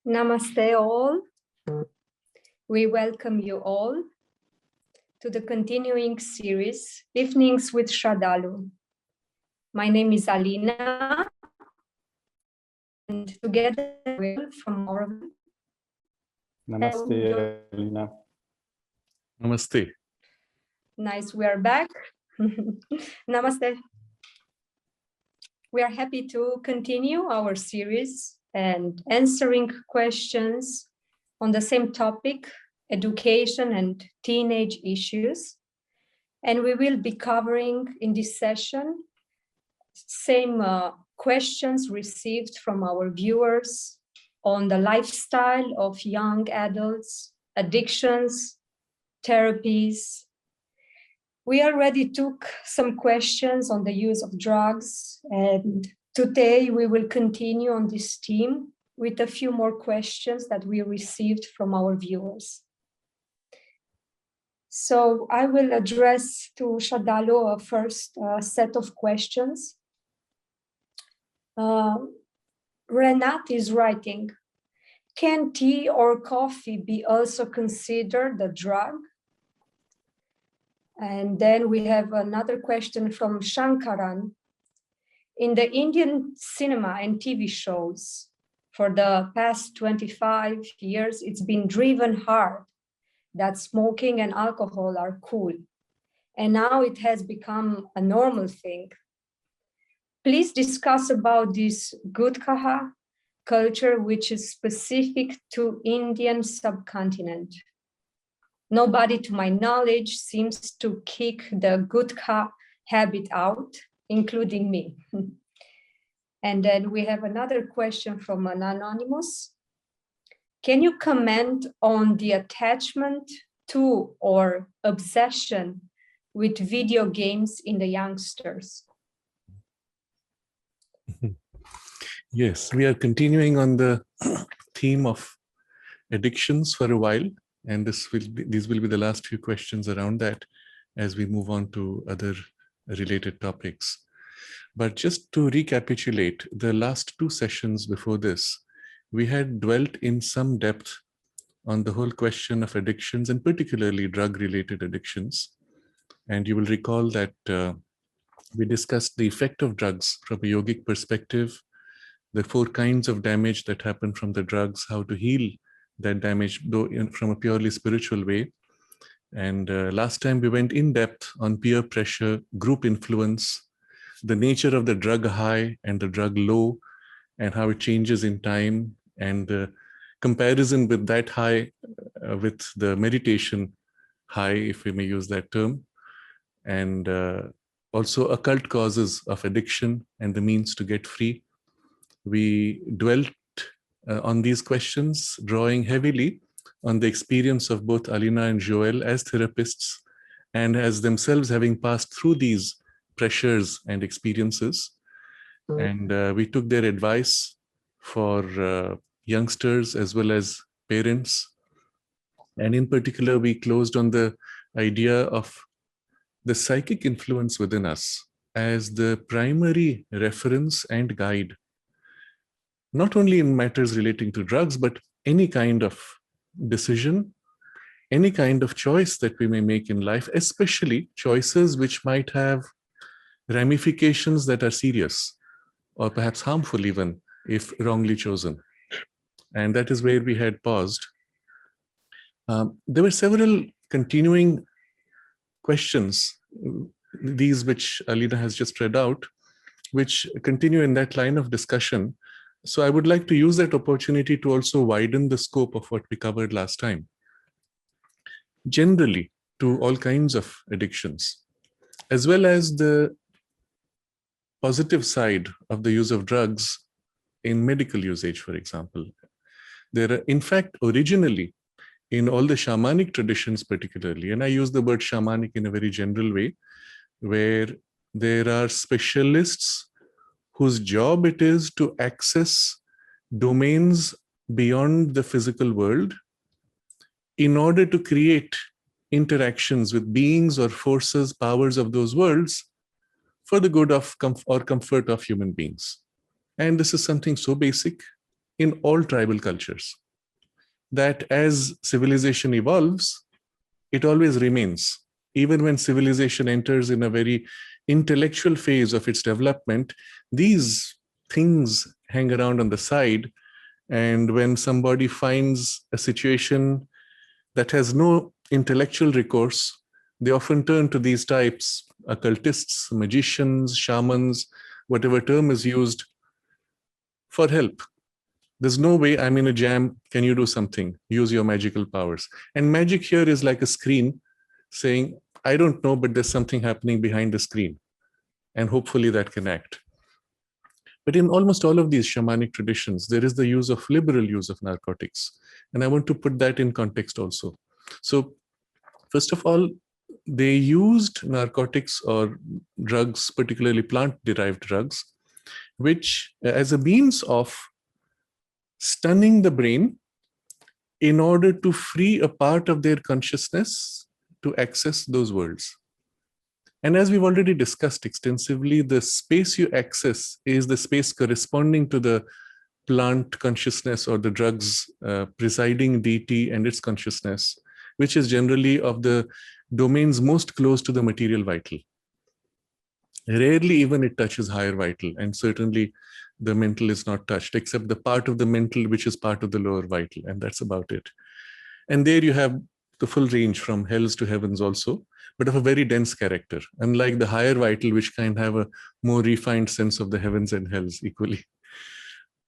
Namaste all. We welcome you all to the continuing series, Evenings with Sraddhalu. My name is Alina, and together we're from Oregon. Namaste, Alina. Namaste. Nice, we are back. Namaste. We are happy to continue our series and answering questions on the same topic, education and teenage issues. And we will be covering in this session same questions received from our viewers on the lifestyle of young adults, addictions, therapies. We already took some questions on the use of drugs, and today we will continue on this theme with a few more questions that we received from our viewers. So I will address to Sraddhalu a first set of questions. Renat is writing, can tea or coffee be also considered a drug? And then we have another question from Shankaran. In the Indian cinema and TV shows, for the past 25 years, it's been driven hard that smoking and alcohol are cool. And now it has become a normal thing. Please discuss about this Gutka culture, which is specific to Indian subcontinent. Nobody, to my knowledge, seems to kick the Gutka habit out, including me. And then we have another question from an anonymous. Can you comment on the attachment to or obsession with video games in the youngsters? Yes, we are continuing on the theme of addictions for a while, and these will be the last few questions around that as we move on to other related topics. But just to recapitulate, the last two sessions before this, we had dwelt in some depth on the whole question of addictions, and particularly drug-related addictions. And you will recall that we discussed the effect of drugs from a yogic perspective, the 4 kinds of damage that happen from the drugs, how to heal that damage, though from a purely spiritual way. And last time we went in depth on peer pressure, group influence, the nature of the drug high and the drug low, and how it changes in time, and the comparison with that high with the meditation high, if we may use that term, and also occult causes of addiction and the means to get free. We dwelt on these questions, drawing heavily on the experience of both Alina and Joel as therapists, and as themselves having passed through these pressures and experiences. And we took their advice for youngsters as well as parents. And in particular, we closed on the idea of the psychic influence within us as the primary reference and guide, not only in matters relating to drugs, but any kind of decision, any kind of choice that we may make in life, especially choices which might have ramifications that are serious or perhaps harmful even if wrongly chosen. And that is where we had paused. There were several continuing questions, these which Alina has just read out, which continue in that line of discussion. So I would like to use that opportunity to also widen the scope of what we covered last time. Generally, to all kinds of addictions, as well as the positive side of the use of drugs in medical usage, for example. There are, in fact, originally, in all the shamanic traditions particularly, and I use the word shamanic in a very general way, where there are specialists whose job it is to access domains beyond the physical world in order to create interactions with beings or forces, powers of those worlds for the good of or comfort of human beings. And this is something so basic, in all tribal cultures, that as civilization evolves, it always remains. Even when civilization enters in a very intellectual phase of its development, these things hang around on the side. And when somebody finds a situation that has no intellectual recourse, they often turn to these types, occultists, magicians, shamans, whatever term is used, for help. There's no way, I'm in a jam, can you do something? Use your magical powers. And magic here is like a screen saying, I don't know, but there's something happening behind the screen. And hopefully that can act. But in almost all of these shamanic traditions, there is the liberal use of narcotics. And I want to put that in context also. So first of all, they used narcotics or drugs, particularly plant-derived drugs, which as a means of stunning the brain in order to free a part of their consciousness to access those worlds. And as we've already discussed extensively, the space you access is the space corresponding to the plant consciousness or the drug's presiding deity and its consciousness, which is generally of the domains most close to the material vital. Rarely even it touches higher vital, and certainly the mental is not touched, except the part of the mental which is part of the lower vital, and that's about it. And there you have the full range from hells to heavens also, but of a very dense character, unlike the higher vital, which can have a more refined sense of the heavens and hells equally.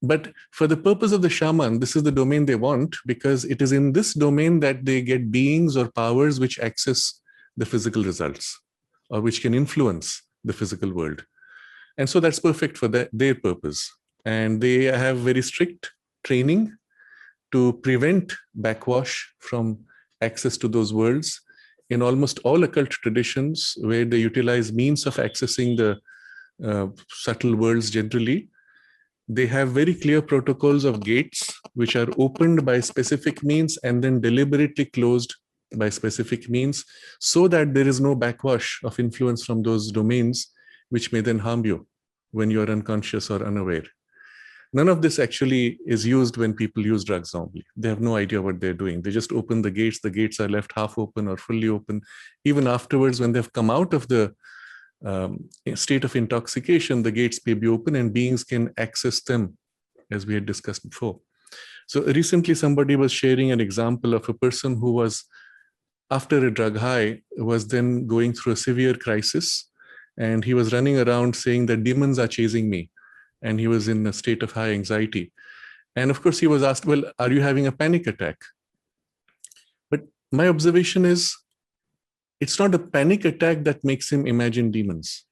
But for the purpose of the shaman, this is the domain they want, because it is in this domain that they get beings or powers which access the physical results, or which can influence the physical world. And so that's perfect for their purpose. And they have very strict training to prevent backwash from access to those worlds. In almost all occult traditions, where they utilize means of accessing the subtle worlds generally, they have very clear protocols of gates which are opened by specific means and then deliberately closed by specific means, so that there is no backwash of influence from those domains, which may then harm you when you are unconscious or unaware. None of this actually is used when people use drugs normally. They have no idea what they're doing. They just open the gates are left half open or fully open. Even afterwards, when they've come out of the state of intoxication, the gates may be open and beings can access them, as we had discussed before. So recently somebody was sharing an example of a person who was, after a drug high, was then going through a severe crisis, and he was running around saying that demons are chasing me, and he was in a state of high anxiety. And of course he was asked, well, are you having a panic attack? But my observation is, it's not a panic attack that makes him imagine demons.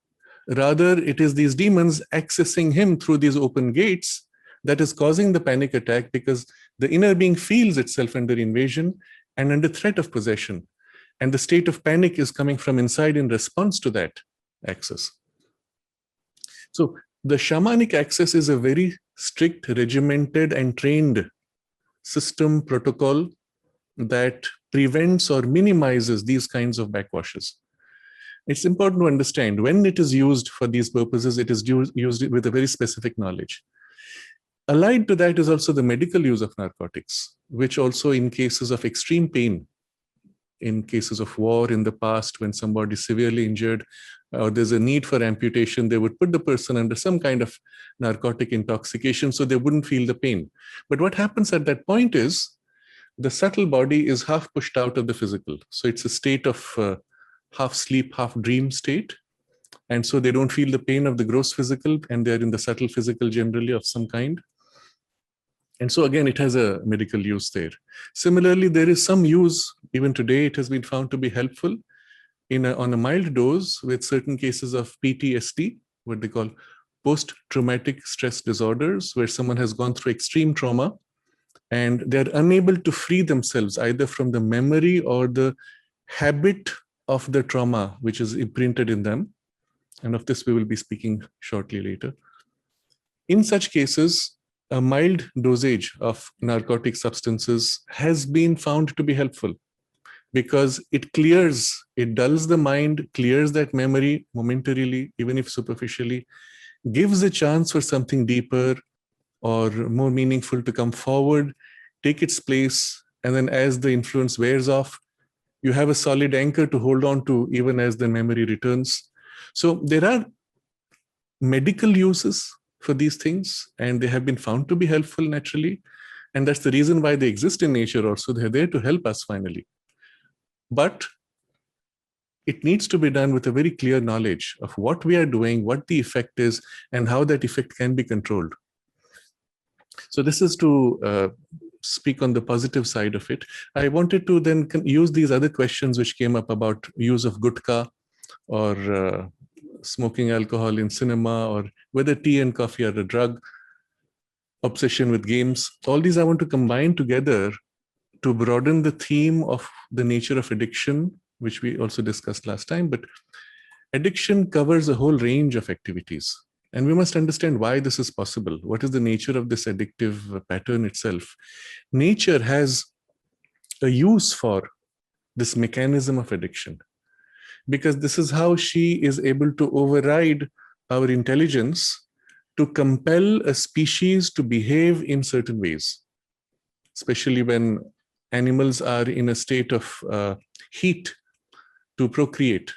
Rather, it is these demons accessing him through these open gates that is causing the panic attack, because the inner being feels itself under invasion and under threat of possession. And the state of panic is coming from inside in response to that access. So the shamanic access is a very strict, regimented, and trained system protocol that prevents or minimizes these kinds of backwashes. It's important to understand when it is used for these purposes, it is used with a very specific knowledge. Allied to that is also the medical use of narcotics, which also in cases of extreme pain, in cases of war in the past, when somebody is severely injured, or there's a need for amputation, they would put the person under some kind of narcotic intoxication so they wouldn't feel the pain. But what happens at that point is the subtle body is half pushed out of the physical. So it's a state of half sleep, half dream state. And so they don't feel the pain of the gross physical, and they're in the subtle physical generally of some kind. And so again, it has a medical use there. Similarly, there is some use, even today, it has been found to be helpful on a mild dose with certain cases of PTSD, what they call post-traumatic stress disorders, where someone has gone through extreme trauma and they're unable to free themselves either from the memory or the habit of the trauma which is imprinted in them. And of this we will be speaking shortly later. In such cases, a mild dosage of narcotic substances has been found to be helpful, because it dulls the mind, clears that memory momentarily, even if superficially, gives a chance for something deeper, or more meaningful to come forward, take its place, and then as the influence wears off, you have a solid anchor to hold on to even as the memory returns. So there are medical uses for these things, and they have been found to be helpful naturally. And that's the reason why they exist in nature also. They're there to help us finally. But it needs to be done with a very clear knowledge of what we are doing, what the effect is, and how that effect can be controlled. So this is to speak on the positive side of it. I wanted to then use these other questions which came up about use of Gutka or smoking alcohol in cinema, or whether tea and coffee are a drug, obsession with games. All these I want to combine together to broaden the theme of the nature of addiction, which we also discussed last time. But addiction covers a whole range of activities. And we must understand why this is possible. What is the nature of this addictive pattern itself? Nature has a use for this mechanism of addiction, because this is how she is able to override our intelligence to compel a species to behave in certain ways, especially when animals are in a state of heat to procreate.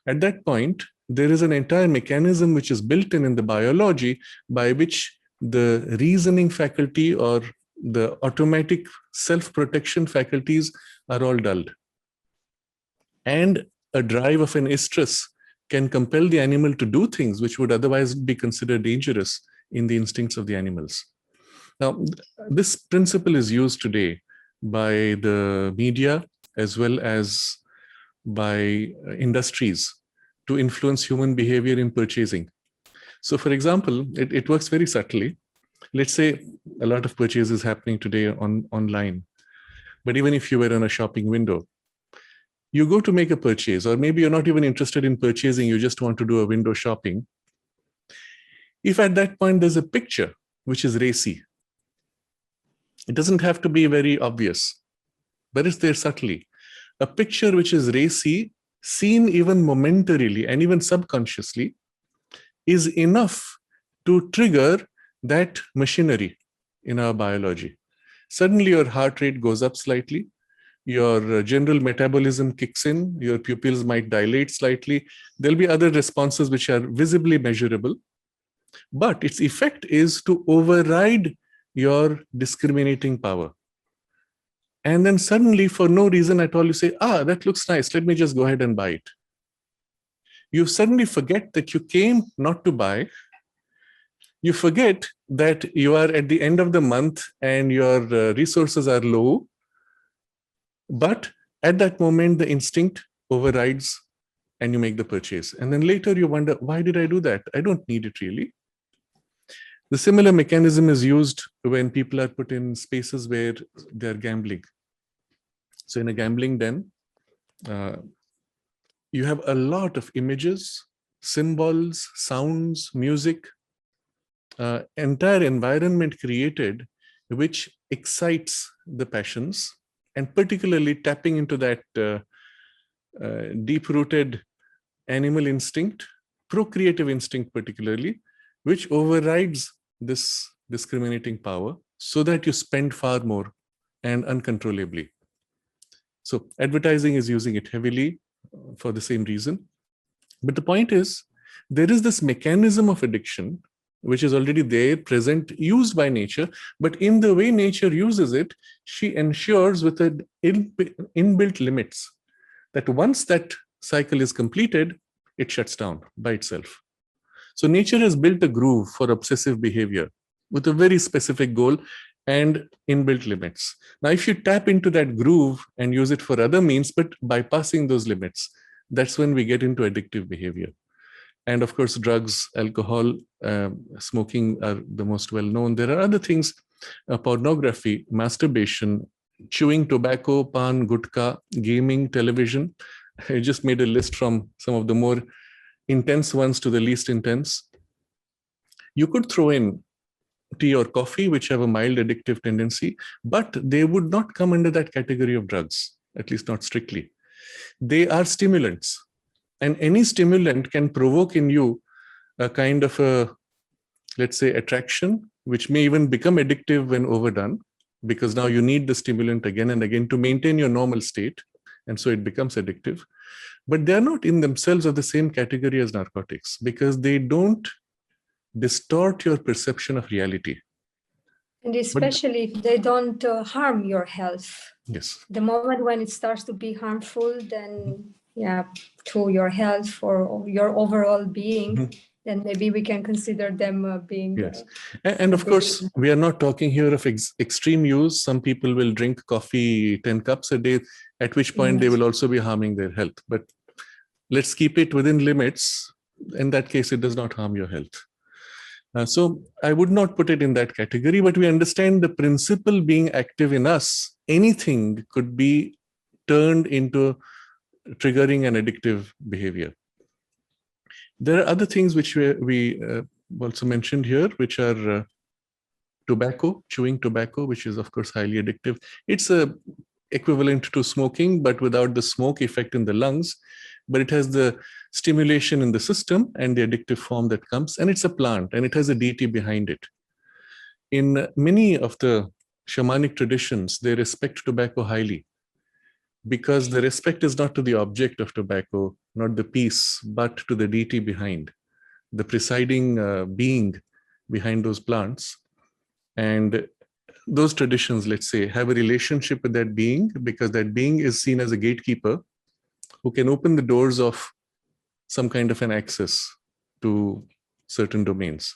At that point, there is an entire mechanism which is built in the biology by which the reasoning faculty or the automatic self-protection faculties are all dulled. And a drive of an estrus can compel the animal to do things which would otherwise be considered dangerous in the instincts of the animals. Now, this principle is used today by the media as well as by industries to influence human behavior in purchasing. So for example, it works very subtly. Let's say a lot of purchases happening today online. But even if you were on a shopping window, you go to make a purchase, or maybe you're not even interested in purchasing, you just want to do a window shopping. If at that point there's a picture which is racy, it doesn't have to be very obvious, but it's there subtly. A picture which is racy, seen even momentarily and even subconsciously, is enough to trigger that machinery in our biology. Suddenly your heart rate goes up slightly, your general metabolism kicks in, your pupils might dilate slightly. There'll be other responses which are visibly measurable, but its effect is to override your discriminating power. And then suddenly, for no reason at all, you say, that looks nice, let me just go ahead and buy it. You suddenly forget that you came not to buy. You forget that you are at the end of the month and your resources are low. But at that moment, the instinct overrides and you make the purchase. And then later you wonder, why did I do that? I don't need it really. The similar mechanism is used when people are put in spaces where they're gambling. So in a gambling den, you have a lot of images, symbols, sounds, music, entire environment created which excites the passions, and particularly tapping into that deep-rooted animal instinct, procreative instinct particularly, which overrides this discriminating power so that you spend far more and uncontrollably. So advertising is using it heavily for the same reason. But the point is, there is this mechanism of addiction which is already there, present, used by nature, but in the way nature uses it, she ensures with an inbuilt limits that once that cycle is completed, it shuts down by itself. So nature has built a groove for obsessive behavior with a very specific goal and inbuilt limits. Now, if you tap into that groove and use it for other means, but bypassing those limits, that's when we get into addictive behavior. And of course, drugs, alcohol, smoking are the most well-known. There are other things, pornography, masturbation, chewing tobacco, pan, gutka, gaming, television. I just made a list from some of the more intense ones to the least intense. You could throw in tea or coffee, which have a mild addictive tendency, but they would not come under that category of drugs, at least not strictly. They are stimulants. And any stimulant can provoke in you a kind of a, let's say, attraction which may even become addictive when overdone, because now you need the stimulant again and again to maintain your normal state. And so it becomes addictive. But they're not in themselves of the same category as narcotics, because they don't distort your perception of reality. And especially if they don't harm your health. Yes. The moment when it starts to be harmful, then to your health or your overall being, then maybe we can consider them being. Yes. And of course, we are not talking here of extreme use. Some people will drink coffee 10 cups a day, at which point they will also be harming their health. But let's keep it within limits. In that case, it does not harm your health. So I would not put it in that category, but we understand the principle being active in us. Anything could be turned into triggering an addictive behavior. There are other things which we also mentioned here, which are tobacco, chewing tobacco, which is of course highly addictive. It's equivalent to smoking, but without the smoke effect in the lungs. But it has the stimulation in the system and the addictive form that comes. And it's a plant, and it has a deity behind it. In many of the shamanic traditions, they respect tobacco highly, because the respect is not to the object of tobacco, not the piece, but to the deity behind, the presiding being behind those plants. And those traditions, let's say, have a relationship with that being, because that being is seen as a gatekeeper who can open the doors of some kind of an access to certain domains.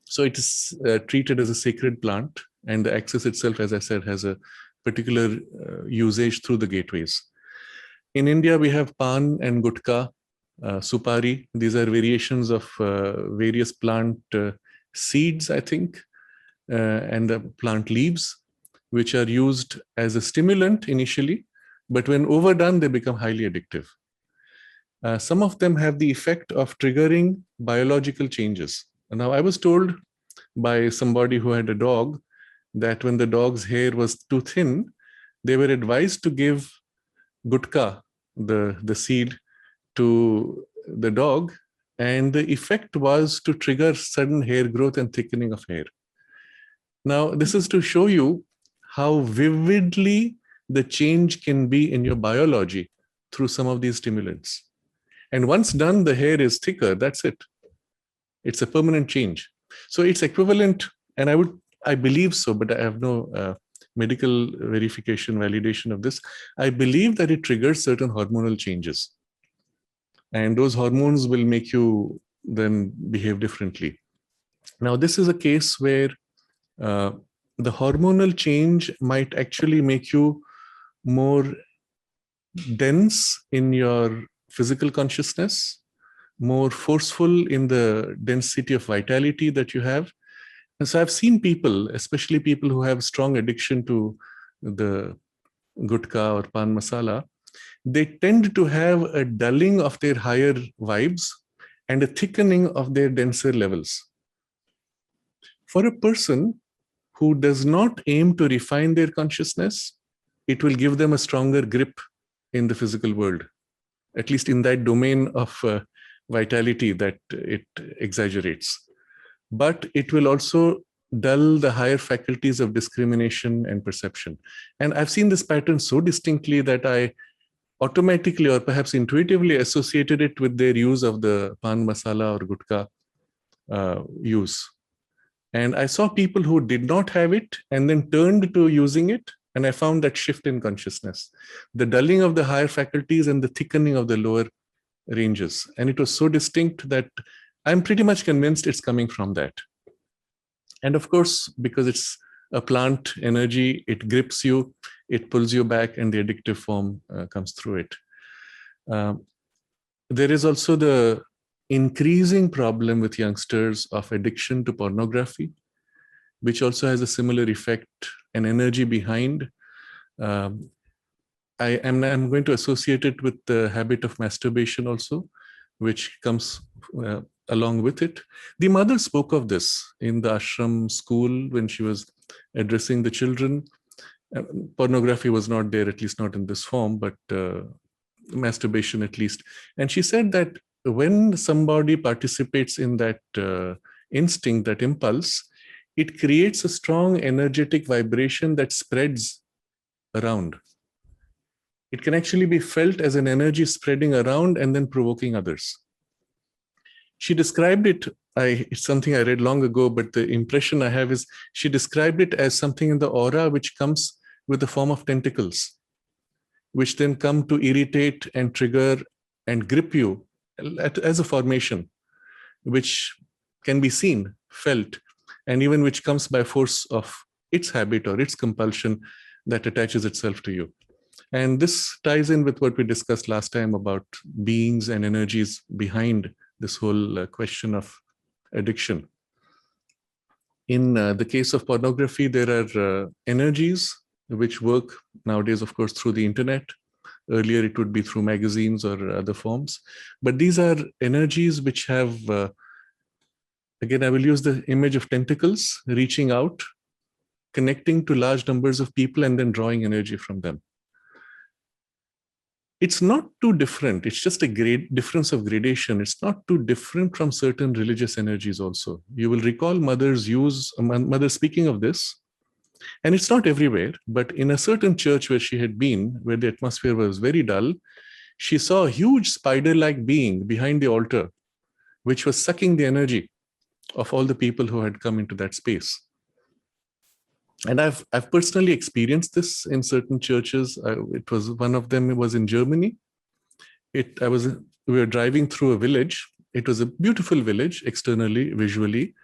So it is treated as a sacred plant, and the access itself, as I said, has a particular usage through the gateways. In India, we have pan and gutka, supari. These are variations of various plant seeds, I think, and the plant leaves, which are used as a stimulant initially, but when overdone, they become highly addictive. Some of them have the effect of triggering biological changes. Now, I was told by somebody who had a dog that when the dog's hair was too thin, they were advised to give gutka, the seed, to the dog, and the effect was to trigger sudden hair growth and thickening of hair. Now, this is to show you how vividly the change can be in your biology through some of these stimulants. And once done, the hair is thicker, that's it. It's a permanent change. So it's equivalent, and I believe so, but I have no medical verification, validation of this. I believe that it triggers certain hormonal changes. And those hormones will make you then behave differently. Now, this is a case where the hormonal change might actually make you more dense in your physical consciousness, more forceful in the density of vitality that you have. And so I've seen people, especially people who have strong addiction to the gutka or pan masala, they tend to have a dulling of their higher vibes and a thickening of their denser levels. For a person who does not aim to refine their consciousness, it will give them a stronger grip in the physical world, at least in that domain of vitality that it exaggerates. But it will also dull the higher faculties of discrimination and perception. And I've seen this pattern so distinctly that I automatically or perhaps intuitively associated it with their use of the pan masala or gutka use. And I saw people who did not have it and then turned to using it, and I found that shift in consciousness, the dulling of the higher faculties and the thickening of the lower ranges. And it was so distinct that I'm pretty much convinced it's coming from that. And of course, because it's a plant energy, it grips you, it pulls you back, and the addictive form comes through it. There is also the increasing problem with youngsters of addiction to pornography, which also has a similar effect and energy behind. I'm going to associate it with the habit of masturbation also, which comes along with it. The mother spoke of this in the ashram school when she was addressing the children. Pornography was not there, at least not in this form, but masturbation at least. And she said that when somebody participates in that instinct, that impulse, it creates a strong energetic vibration that spreads around. It can actually be felt as an energy spreading around and then provoking others. She described it, it's something I read long ago, but the impression I have is she described it as something in the aura which comes with the form of tentacles, which then come to irritate and trigger and grip you as a formation, which can be seen, felt, and even which comes by force of its habit or its compulsion that attaches itself to you. And this ties in with what we discussed last time about beings and energies behind this whole question of addiction. In the case of pornography, there are energies which work nowadays, of course, through the internet. Earlier, it would be through magazines or other forms. But these are energies which have, again, I will use the image of tentacles reaching out, connecting to large numbers of people and then drawing energy from them. It's not too different. It's just a great difference of gradation. It's not too different from certain religious energies also. You will recall Mother's speaking of this, and it's not everywhere, but in a certain church where she had been, where the atmosphere was very dull, she saw a huge spider-like being behind the altar, which was sucking the energy of all the people who had come into that space. And I've personally experienced this in certain churches. It was one of them was in Germany. We were driving through a village. It was a beautiful village externally, visually.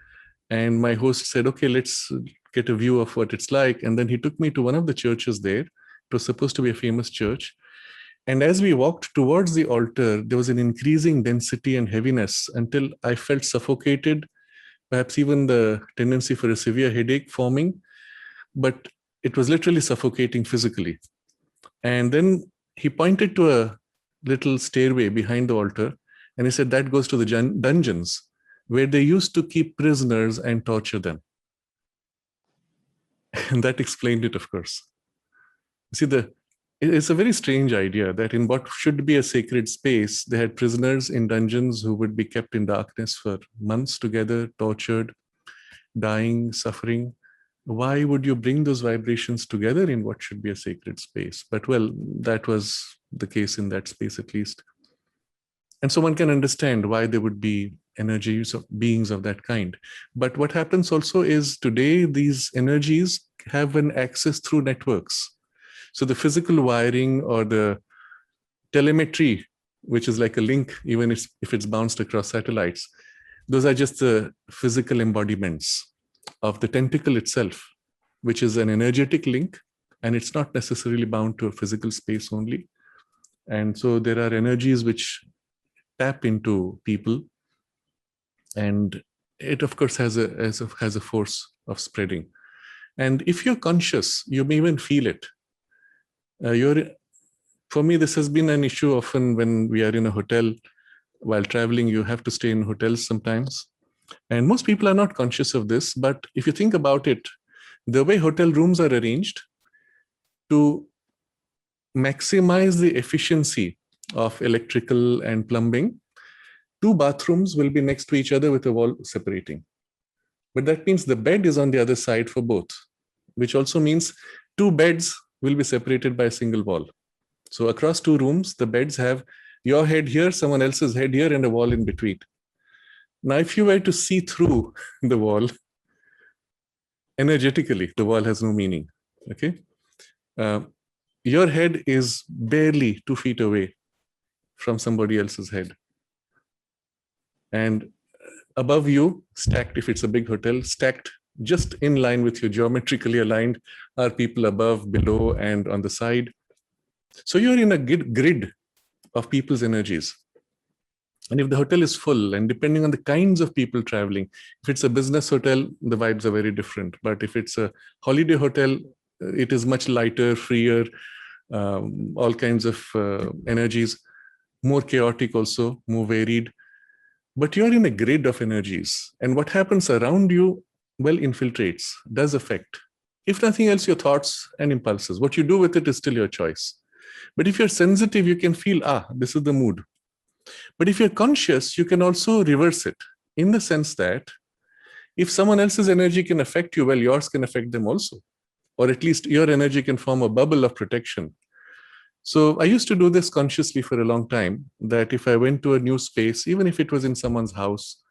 And my host said, okay, let's get a view of what it's like. And then he took me to one of the churches there. It was supposed to be a famous church. And as we walked towards the altar, there was an increasing density and heaviness until I felt suffocated, perhaps even the tendency for a severe headache forming. But it was literally suffocating physically. And then he pointed to a little stairway behind the altar, and he said that goes to the dungeons where they used to keep prisoners and torture them. And that explained it, of course. See, it's a very strange idea that in what should be a sacred space, they had prisoners in dungeons who would be kept in darkness for months together, tortured, dying, suffering. Why would you bring those vibrations together in what should be a sacred space? But well, that was the case in that space at least. And so one can understand why there would be energies of beings of that kind. But what happens also is today, these energies have an access through networks. So the physical wiring or the telemetry, which is like a link, even if it's bounced across satellites, those are just the physical embodiments of the tentacle itself, which is an energetic link, and it's not necessarily bound to a physical space only. And so there are energies which tap into people, and it of course has a force of spreading. And if you're conscious, you may even feel it. For me, this has been an issue often when we are in a hotel. While traveling, you have to stay in hotels sometimes. And most people are not conscious of this, but if you think about it, the way hotel rooms are arranged to maximize the efficiency of electrical and plumbing, 2 bathrooms will be next to each other with a wall separating. But that means the bed is on the other side for both, which also means 2 beds will be separated by a single wall. So across 2 rooms, the beds have your head here, someone else's head here, and a wall in between. Now, if you were to see through the wall, energetically, the wall has no meaning, okay? Your head is barely 2 feet away from somebody else's head. And above you, stacked, if it's a big hotel, stacked just in line with you, geometrically aligned, are people above, below, and on the side. So you're in a grid of people's energies. And if the hotel is full, and depending on the kinds of people traveling, if it's a business hotel, the vibes are very different. But if it's a holiday hotel, it is much lighter, freer, all kinds of energies, more chaotic also, more varied. But you're in a grid of energies. And what happens around you, well, infiltrates, does affect. If nothing else, your thoughts and impulses. What you do with it is still your choice. But if you're sensitive, you can feel, this is the mood. But if you're conscious, you can also reverse it in the sense that If someone else's energy can affect you, well, yours can affect them also. Or at least your energy can form a bubble of protection. So I used to do this consciously for a long time, that if I went to a new space, even if it was in someone's house,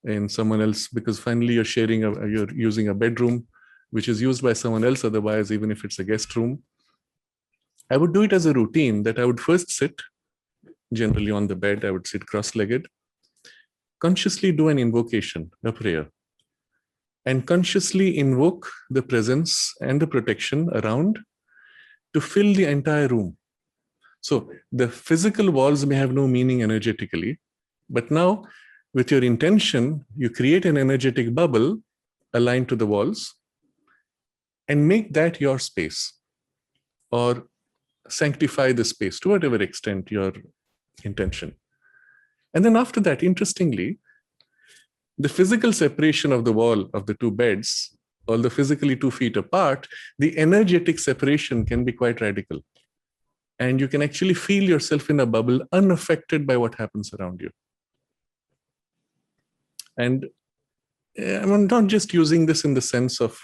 in someone else, because finally you're using a bedroom, which is used by someone else otherwise, even if it's a guest room, I would do it as a routine that I would first sit, generally on the bed, I would sit cross-legged, consciously do an invocation, a prayer, and consciously invoke the presence and the protection around to fill the entire room. So the physical walls may have no meaning energetically, but now with your intention, you create an energetic bubble aligned to the walls and make that your space, or sanctify the space to whatever extent your intention. And then after that, interestingly, the physical separation of the wall of the two beds, although physically 2 feet apart, the energetic separation can be quite radical. And you can actually feel yourself in a bubble unaffected by what happens around you. And I'm not just using this in the sense of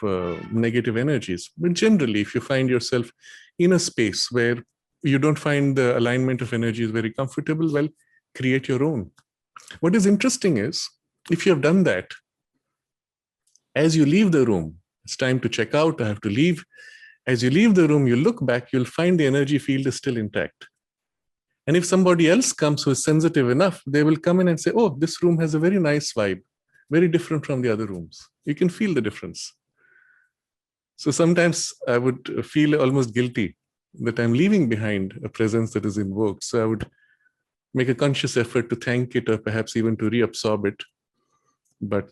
negative energies, but generally, if you find yourself in a space where you don't find the alignment of energies very comfortable, well, create your own. What is interesting is, if you have done that, as you leave the room, it's time to check out, I have to leave. As you leave the room, you look back, you'll find the energy field is still intact. And if somebody else comes who is sensitive enough, they will come in and say, oh, this room has a very nice vibe, very different from the other rooms. You can feel the difference. So sometimes I would feel almost guilty that I'm leaving behind a presence that is invoked. So I would make a conscious effort to thank it, or perhaps even to reabsorb it. But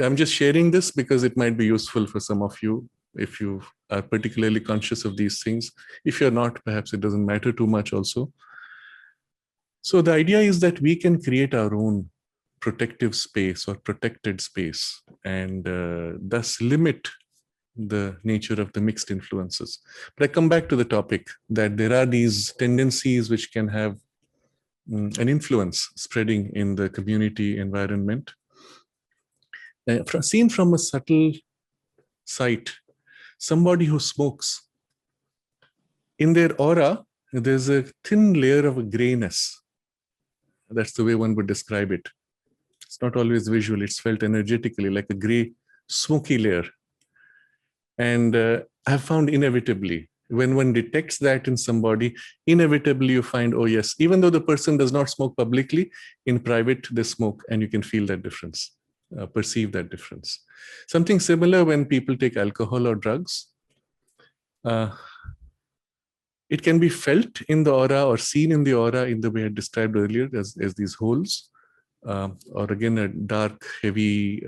I'm just sharing this because it might be useful for some of you if you are particularly conscious of these things. If you're not, perhaps it doesn't matter too much also. So the idea is that we can create our own protective space or protected space, and thus limit the nature of the mixed influences. But I come back to the topic that there are these tendencies which can have an influence spreading in the community environment. Seen from a subtle sight, somebody who smokes, in their aura, there's a thin layer of a grayness. That's the way one would describe it. It's not always visual, it's felt energetically, like a gray, smoky layer. And I've found inevitably, when one detects that in somebody, inevitably you find, oh yes, even though the person does not smoke publicly, in private they smoke, and you can feel that difference, perceive that difference. Something similar when people take alcohol or drugs. It can be felt in the aura or seen in the aura in the way I described earlier as these holes, or again a dark, heavy,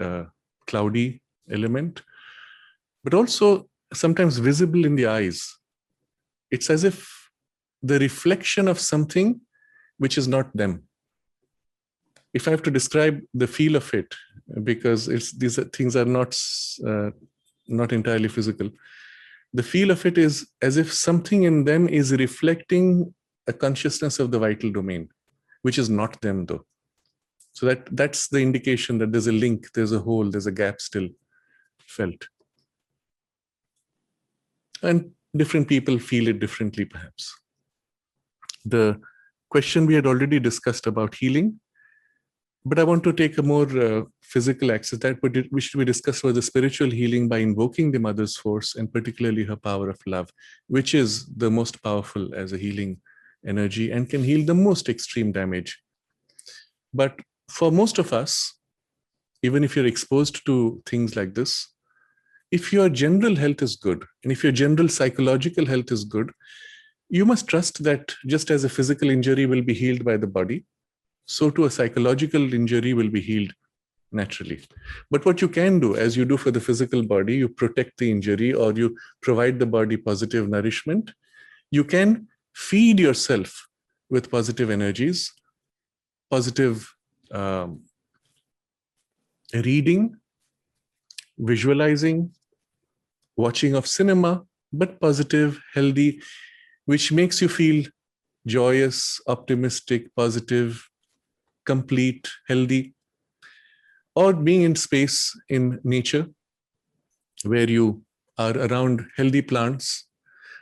cloudy element, but also sometimes visible in the eyes. It's as if the reflection of something which is not them. If I have to describe the feel of it, because these things are not entirely physical, the feel of it is as if something in them is reflecting a consciousness of the vital domain, which is not them though. So that's the indication that there's a link, there's a hole, there's a gap still felt. And different people feel it differently, perhaps. The question we had already discussed about healing, but I want to take a more physical axis. That which we discussed was the spiritual healing by invoking the mother's force, and particularly her power of love, which is the most powerful as a healing energy and can heal the most extreme damage. But for most of us, even if you're exposed to things like this, if your general health is good, and if your general psychological health is good, you must trust that just as a physical injury will be healed by the body, so too a psychological injury will be healed naturally. But what you can do, as you do for the physical body, you protect the injury or you provide the body positive nourishment. You can feed yourself with positive energies, positive reading, visualizing, watching of cinema, but positive, healthy, which makes you feel joyous, optimistic, positive, complete, healthy. or being in space in nature where you are around healthy plants.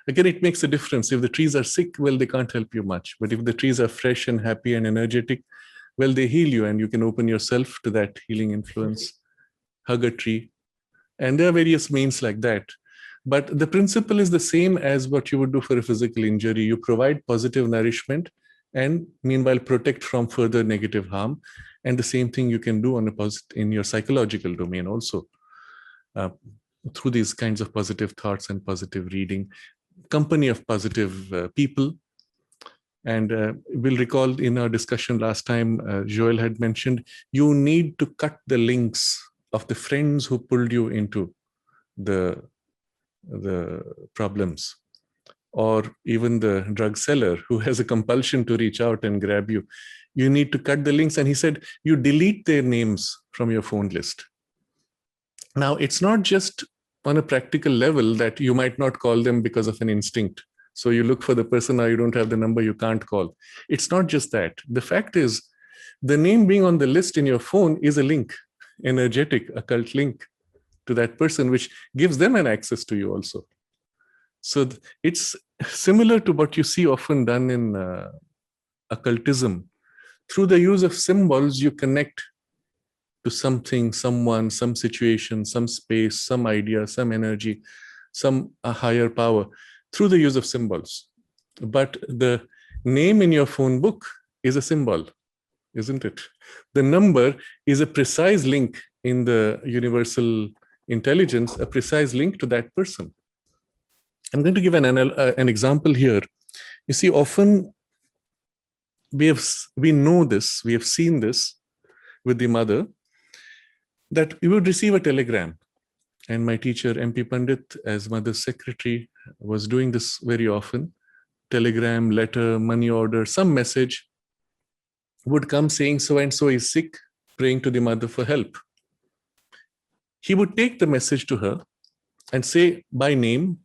Again, it makes a difference. If the trees are sick, well, they can't help you much. But if the trees are fresh and happy and energetic, well, they heal you, and you can open yourself to that healing influence. Hug a tree. And there are various means like that. But the principle is the same as what you would do for a physical injury. You provide positive nourishment and meanwhile protect from further negative harm. And the same thing you can do on in your psychological domain also, through these kinds of positive thoughts and positive reading, company of positive people. And we'll recall in our discussion last time, Joel had mentioned, you need to cut the links of the friends who pulled you into the problems, or even the drug seller who has a compulsion to reach out and grab you. You need to cut the links. And he said, you delete their names from your phone list. Now, it's not just on a practical level that you might not call them because of an instinct. So you look for the person, now you don't have the number, you can't call. It's not just that. The fact is, the name being on the list in your phone is a link, energetic, occult link to that person, which gives them an access to you also. So it's similar to what you see often done in occultism. Through the use of symbols, you connect to something, someone, some situation, some space, some idea, some energy, some higher power, through the use of symbols. But the name in your phone book is a symbol, isn't it? The number is a precise link in the universal intelligence, a precise link to that person. I'm going to give an example here. You see, often we know this, we have seen this with the mother, that we would receive a telegram. And my teacher, MP Pandit, as mother's secretary, was doing this very often. Telegram, letter, money order, some message would come saying so-and-so is sick, praying to the mother for help. He would take the message to her and say by name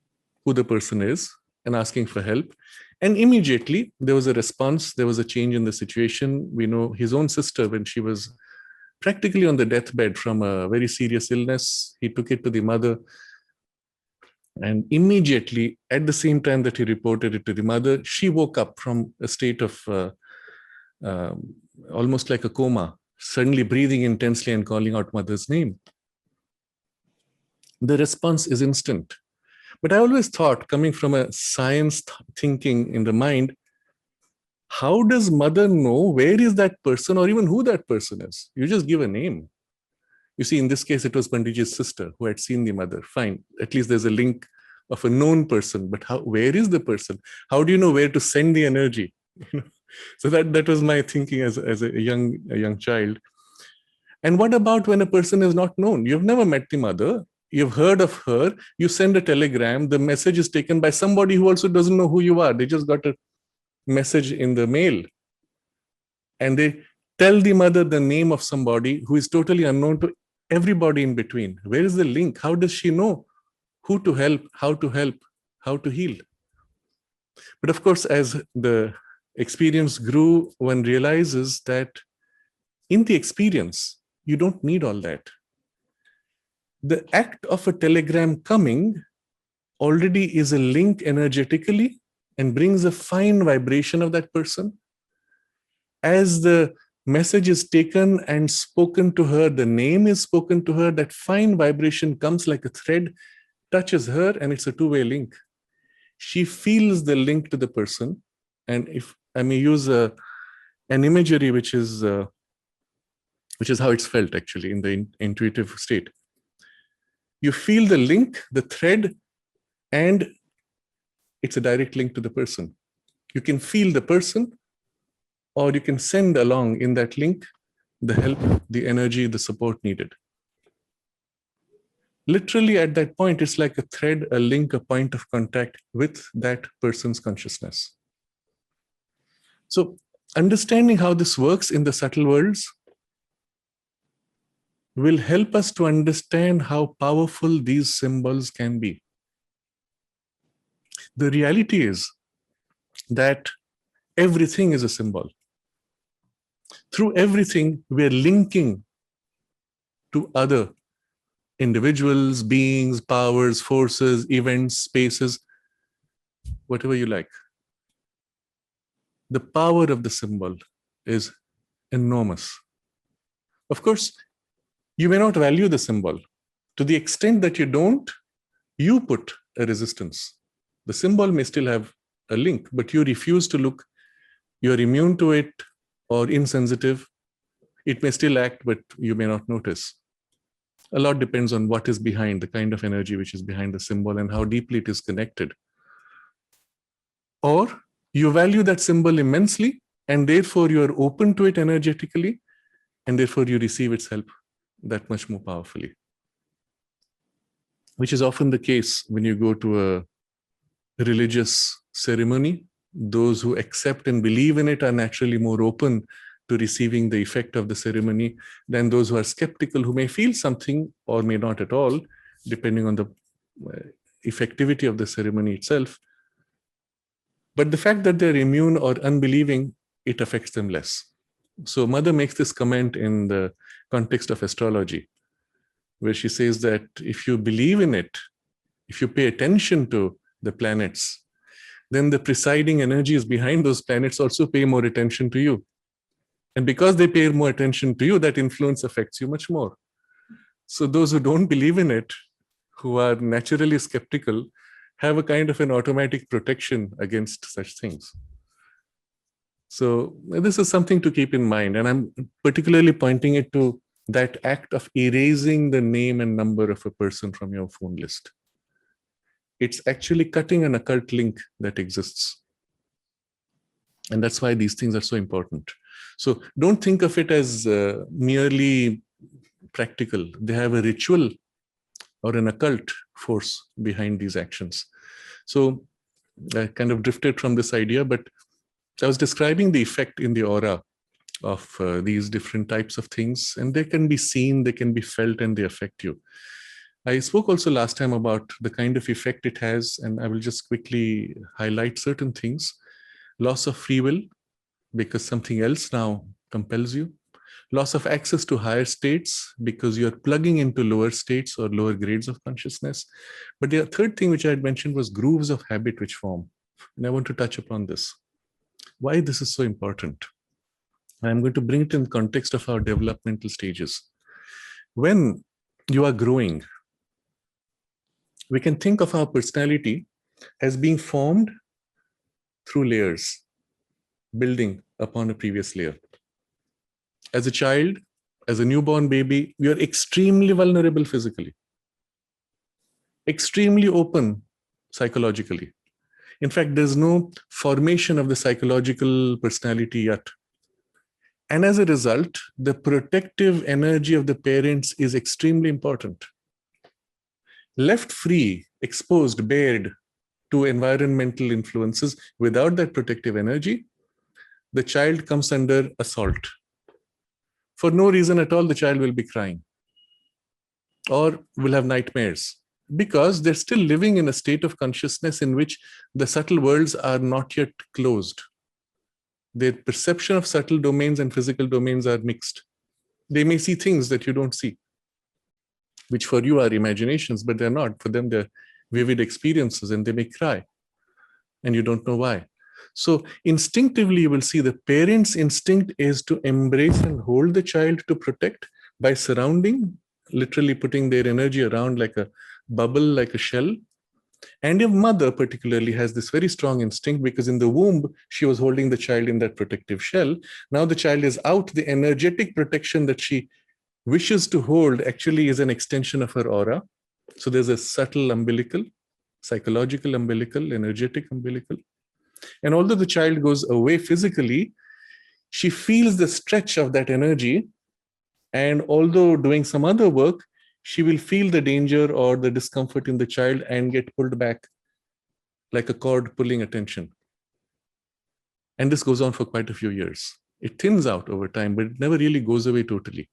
who the person is and asking for help. And immediately there was a response, there was a change in the situation. We know his own sister, when she was practically on the deathbed from a very serious illness, he took it to the mother. And immediately, at the same time that he reported it to the mother, she woke up from a state of almost like a coma, suddenly breathing intensely and calling out mother's name. The response is instant. But I always thought, coming from a science thinking in the mind, how does mother know where is that person or even who that person is? You just give a name. You see, in this case, it was Panditji's sister who had seen the mother. Fine, at least there's a link of a known person, but where is the person? How do you know where to send the energy? So that was my thinking as a young child. And what about when a person is not known? You've never met the mother, you've heard of her, you send a telegram, the message is taken by somebody who also doesn't know who you are. They just got a message in the mail. And they tell the mother the name of somebody who is totally unknown to everybody in between. Where is the link? How does she know who to help, how to heal? But of course, as the experience grew, one realizes that in the experience, you don't need all that. The act of a telegram coming already is a link energetically and brings a fine vibration of that person. As the message is taken and spoken to her, the name is spoken to her, that fine vibration comes like a thread, touches her, and it's a two-way link. She feels the link to the person. And if I may use an imagery, which is how it's felt actually in the intuitive state. You feel the link, the thread, and it's a direct link to the person. You can feel the person, or you can send along in that link the help, the energy, the support needed. Literally at that point, it's like a thread, a link, a point of contact with that person's consciousness. So understanding how this works in the subtle worlds will help us to understand how powerful these symbols can be. The reality is that everything is a symbol. Through everything, we're linking to other individuals, beings, powers, forces, events, spaces, whatever you like. The power of the symbol is enormous. Of course, you may not value the symbol. To the extent that you don't, you put a resistance. The symbol may still have a link, but you refuse to look. You're immune to it or insensitive. It may still act, but you may not notice. A lot depends on what is behind, the kind of energy which is behind the symbol and how deeply it is connected. Or you value that symbol immensely, and therefore you are open to it energetically, and therefore you receive its help that much more powerfully. Which is often the case when you go to a religious ceremony. Those who accept and believe in it are naturally more open to receiving the effect of the ceremony than those who are skeptical, who may feel something or may not at all, depending on the effectivity of the ceremony itself. But the fact that they're immune or unbelieving, it affects them less. So Mother makes this comment in the context of astrology, where she says that if you believe in it, if you pay attention to the planets, then the presiding energies behind those planets also pay more attention to you. And because they pay more attention to you, that influence affects you much more. So those who don't believe in it, who are naturally skeptical, have a kind of an automatic protection against such things. So this is something to keep in mind. And I'm particularly pointing it to that act of erasing the name and number of a person from your phone list. It's actually cutting an occult link that exists. And that's why these things are so important. So don't think of it as merely practical. They have a ritual or an occult force behind these actions. So I kind of drifted from this idea, but I was describing the effect in the aura of these different types of things, and they can be seen, they can be felt, and they affect you. I spoke also last time about the kind of effect it has, and I will just quickly highlight certain things. Loss of free will, because something else now compels you. Loss of access to higher states, because you're plugging into lower states or lower grades of consciousness. But the third thing which I had mentioned was grooves of habit which form. And I want to touch upon this. Why this is so important. I'm going to bring it in the context of our developmental stages. When you are growing, we can think of our personality as being formed through layers, building upon a previous layer. As a child, as a newborn baby, we are extremely vulnerable physically, extremely open psychologically. In fact, there's no formation of the psychological personality yet. And as a result, the protective energy of the parents is extremely important. Left free, exposed, bared to environmental influences without that protective energy, the child comes under assault. For no reason at all, the child will be crying or will have nightmares because they're still living in a state of consciousness in which the subtle worlds are not yet closed. Their perception of subtle domains and physical domains are mixed. They may see things that you don't see, which for you are imaginations, but they're not. For them, they're vivid experiences, and they may cry, and you don't know why. So instinctively, you will see the parent's instinct is to embrace and hold the child to protect by surrounding, literally putting their energy around like a bubble, like a shell. And your mother particularly has this very strong instinct because in the womb, she was holding the child in that protective shell. Now the child is out. The energetic protection that she wishes to hold actually is an extension of her aura. So there's a subtle umbilical, psychological umbilical, energetic umbilical. And although the child goes away physically, she feels the stretch of that energy. And although doing some other work, she will feel the danger or the discomfort in the child and get pulled back like a cord pulling attention. And this goes on for quite a few years. It thins out over time, but it never really goes away totally.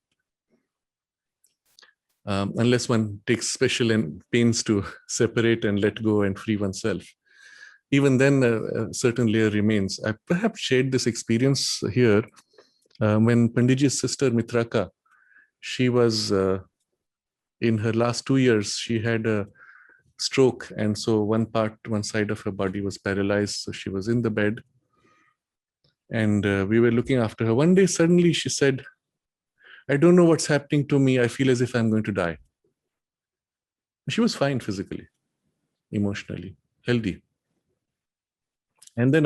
Unless one takes special pains to separate and let go and free oneself. Even then, a certain layer remains. I perhaps shared this experience here when Panditji's sister Mitraka, she was in her last 2 years, she had a stroke, and so one side of her body was paralyzed, so she was in the bed, and we were looking after her. One day suddenly she said, "I don't know what's happening to me. I feel as if I'm going to die." She was fine physically, emotionally, healthy. And then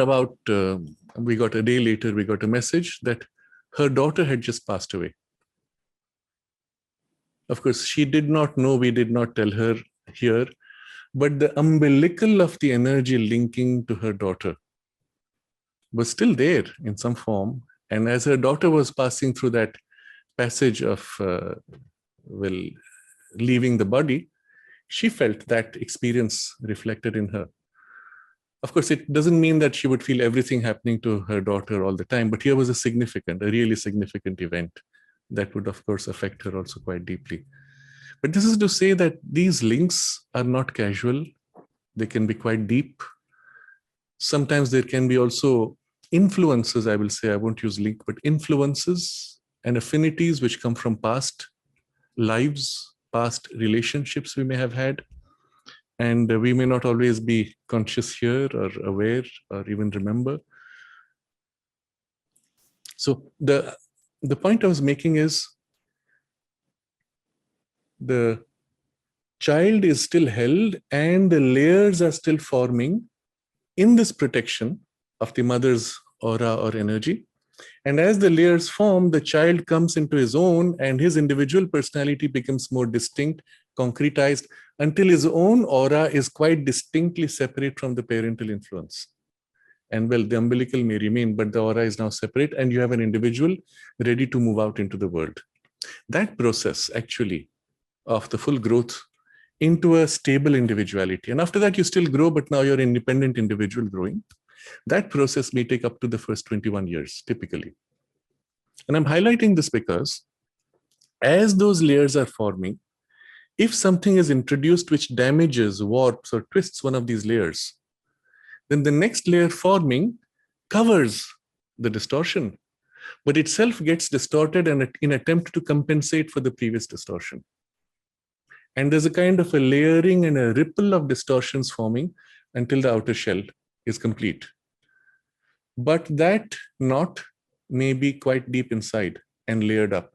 we got a day later, we got a message that her daughter had just passed away. Of course, she did not know, we did not tell her here, but the umbilical of the energy linking to her daughter was still there in some form. And as her daughter was passing through that passage of, leaving the body, she felt that experience reflected in her. Of course, it doesn't mean that she would feel everything happening to her daughter all the time, but here was a really significant event that would, of course, affect her also quite deeply. But this is to say that these links are not casual. They can be quite deep. Sometimes there can be also influences, I will say, I won't use link, but influences and affinities which come from past lives, past relationships we may have had. And we may not always be conscious here or aware or even remember. So the point I was making is the child is still held and the layers are still forming in this protection of the mother's aura or energy. And as the layers form, the child comes into his own and his individual personality becomes more distinct, concretized, until his own aura is quite distinctly separate from the parental influence. And well, the umbilical may remain, but the aura is now separate and you have an individual ready to move out into the world. That process actually of the full growth into a stable individuality. And after that, you still grow, but now you're an independent individual growing. That process may take up to the first 21 years, typically. And I'm highlighting this because as those layers are forming, if something is introduced which damages, warps, or twists one of these layers, then the next layer forming covers the distortion, but itself gets distorted in an attempt to compensate for the previous distortion. And there's a kind of a layering and a ripple of distortions forming until the outer shell is complete. But that knot may be quite deep inside and layered up.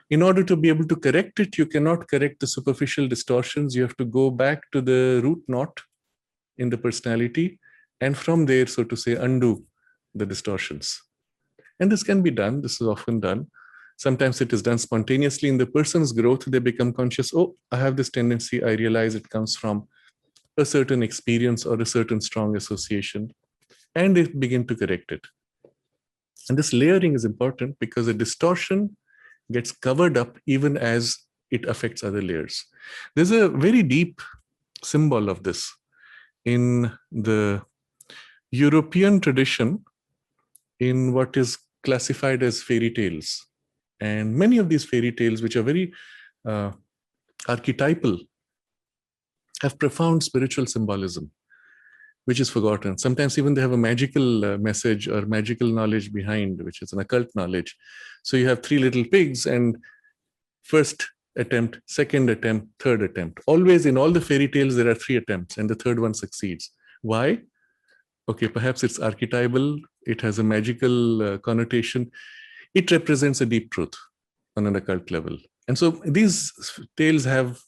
In order to be able to correct it, you cannot correct the superficial distortions. You have to go back to the root knot in the personality, and from there, so to say, undo the distortions. And this can be done. This is often done. Sometimes it is done spontaneously. In the person's growth, they become conscious, oh, I have this tendency. I realize it comes from a certain experience or a certain strong association, and they begin to correct it. And this layering is important because the distortion gets covered up even as it affects other layers. There's a very deep symbol of this in the European tradition in what is classified as fairy tales. And many of these fairy tales, which are very archetypal, have profound spiritual symbolism, which is forgotten. Sometimes even they have a magical message or magical knowledge behind, which is an occult knowledge. So you have 3 little pigs and first attempt, second attempt, third attempt. Always in all the fairy tales, there are 3 attempts and the third one succeeds. Why? Okay, perhaps it's archetypal. It has a magical connotation. It represents a deep truth on an occult level. And so these tales have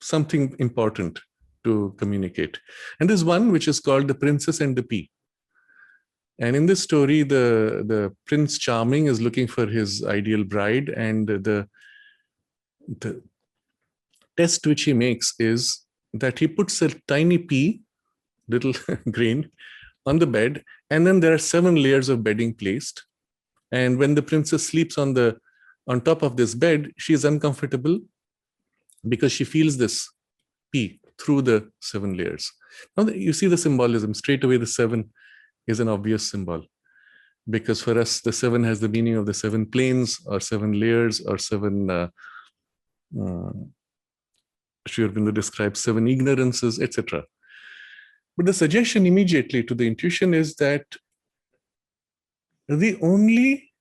something important to communicate. And there's one which is called The Princess and the Pea. And in this story, the Prince Charming is looking for his ideal bride, and the test which he makes is that he puts a tiny pea, little grain, on the bed, and then there are 7 layers of bedding placed. And when the princess sleeps on top of this bed, she is uncomfortable because she feels this pea through the 7 layers. Now you see the symbolism. Straight away, the 7 is an obvious symbol, because for us, the 7 has the meaning of the 7 planes or 7 layers or 7, Sri Aurobindo describes 7 ignorances, etc. But the suggestion immediately to the intuition is that the only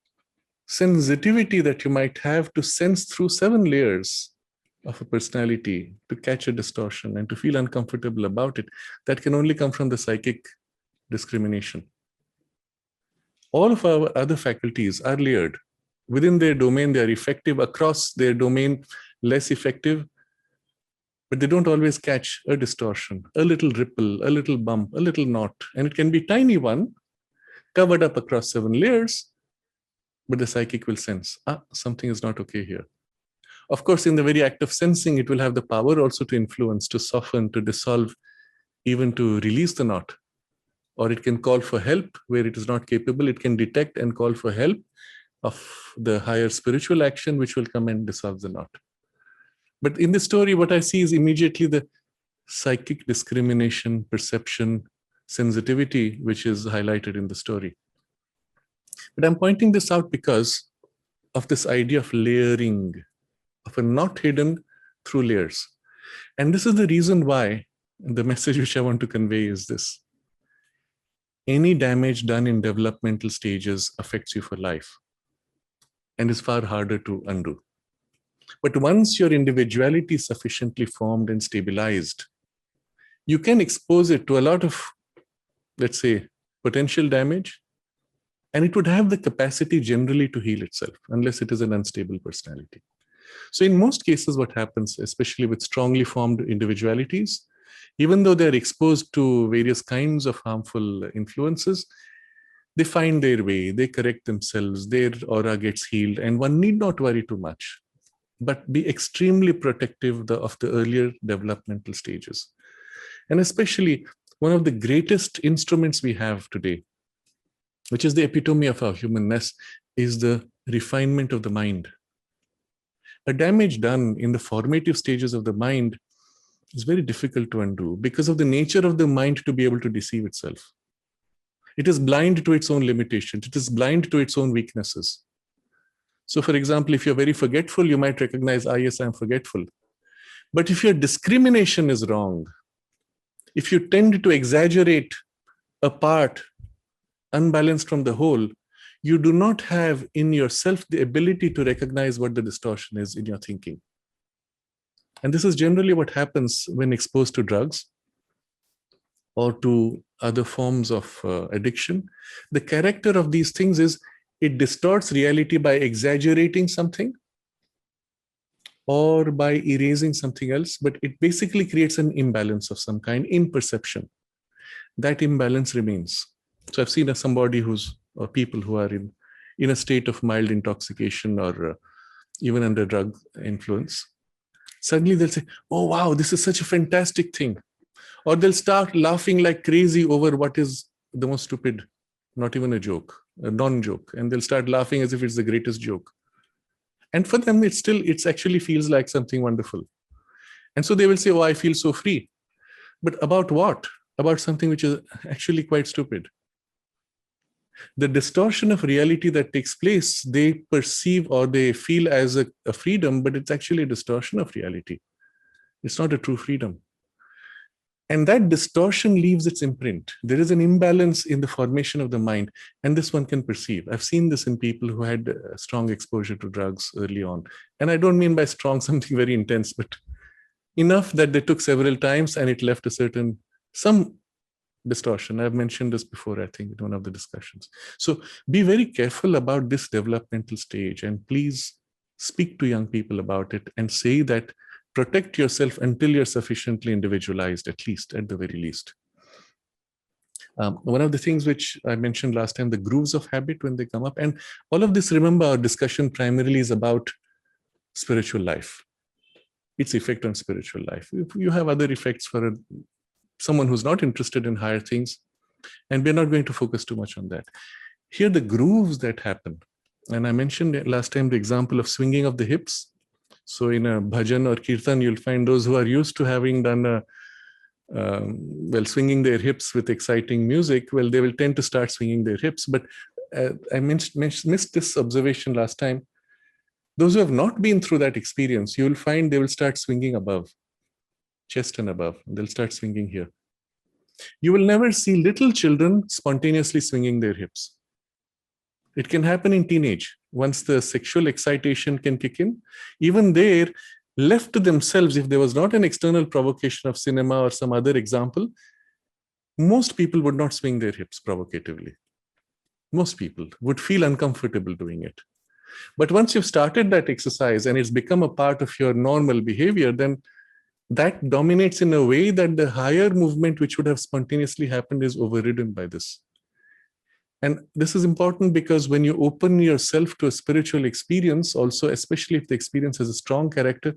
sensitivity that you might have to sense through 7 layers of a personality, to catch a distortion and to feel uncomfortable about it, that can only come from the psychic discrimination. All of our other faculties are layered. Within their domain, they are effective. Across their domain, less effective. But they don't always catch a distortion, a little ripple, a little bump, a little knot. And it can be a tiny one, covered up across 7 layers, but the psychic will sense, something is not okay here. Of course, in the very act of sensing, it will have the power also to influence, to soften, to dissolve, even to release the knot. Or it can call for help where it is not capable. It can detect and call for help of the higher spiritual action, which will come and dissolve the knot. But in the story, what I see is immediately the psychic discrimination, perception, sensitivity, which is highlighted in the story. But I'm pointing this out because of this idea of layering, of a knot hidden through layers. And this is the reason why the message which I want to convey is this. Any damage done in developmental stages affects you for life and is far harder to undo. But once your individuality is sufficiently formed and stabilized, you can expose it to a lot of, let's say, potential damage, and it would have the capacity generally to heal itself, unless it is an unstable personality. So in most cases, what happens, especially with strongly formed individualities, even though they're exposed to various kinds of harmful influences, they find their way, they correct themselves, their aura gets healed, and one need not worry too much, but be extremely protective of the earlier developmental stages. And especially one of the greatest instruments we have today, which is the epitome of our humanness, is the refinement of the mind. A damage done in the formative stages of the mind is very difficult to undo because of the nature of the mind to be able to deceive itself. It is blind to its own limitations. It is blind to its own weaknesses. So for example, if you're very forgetful, you might recognize, yes, I'm forgetful. But if your discrimination is wrong, if you tend to exaggerate a part unbalanced from the whole, you do not have in yourself the ability to recognize what the distortion is in your thinking. And this is generally what happens when exposed to drugs or to other forms of addiction. The character of these things is it distorts reality by exaggerating something or by erasing something else, but it basically creates an imbalance of some kind in perception. That imbalance remains. So I've seen somebody or people who are in a state of mild intoxication or even under drug influence. Suddenly they'll say, oh, wow, this is such a fantastic thing. Or they'll start laughing like crazy over what is the most stupid, not even a joke, a non-joke. And they'll start laughing as if it's the greatest joke. And for them, it actually feels like something wonderful. And so they will say, oh, I feel so free. But about what? About something which is actually quite stupid. The distortion of reality that takes place, they perceive or they feel as a freedom, but it's actually a distortion of reality. It's not a true freedom. And that distortion leaves its imprint. There is an imbalance in the formation of the mind, and this one can perceive. I've seen this in people who had strong exposure to drugs early on. And I don't mean by strong something very intense, but enough that they took several times and it left some distortion. I've mentioned this before, I think, in one of the discussions. So be very careful about this developmental stage, and please speak to young people about it and say that protect yourself until you're sufficiently individualized, at the very least. One of the things which I mentioned last time, the grooves of habit when they come up, and all of this, remember, our discussion primarily is about spiritual life, its effect on spiritual life. If you have other effects for someone who's not interested in higher things, and we're not going to focus too much on that. Here, the grooves that happen, and I mentioned last time the example of swinging of the hips. So in a bhajan or kirtan, you'll find those who are used to having done swinging their hips with exciting music, they will tend to start swinging their hips. But I missed this observation last time. Those who have not been through that experience, you will find they will start swinging above, chest and above. They'll start swinging here. You will never see little children spontaneously swinging their hips. It can happen in teenage. Once the sexual excitation can kick in, even there, left to themselves, if there was not an external provocation of cinema or some other example, most people would not swing their hips provocatively. Most people would feel uncomfortable doing it. But once you've started that exercise and it's become a part of your normal behavior, then that dominates in a way that the higher movement, which would have spontaneously happened, is overridden by this. And this is important because when you open yourself to a spiritual experience, also, especially if the experience has a strong character,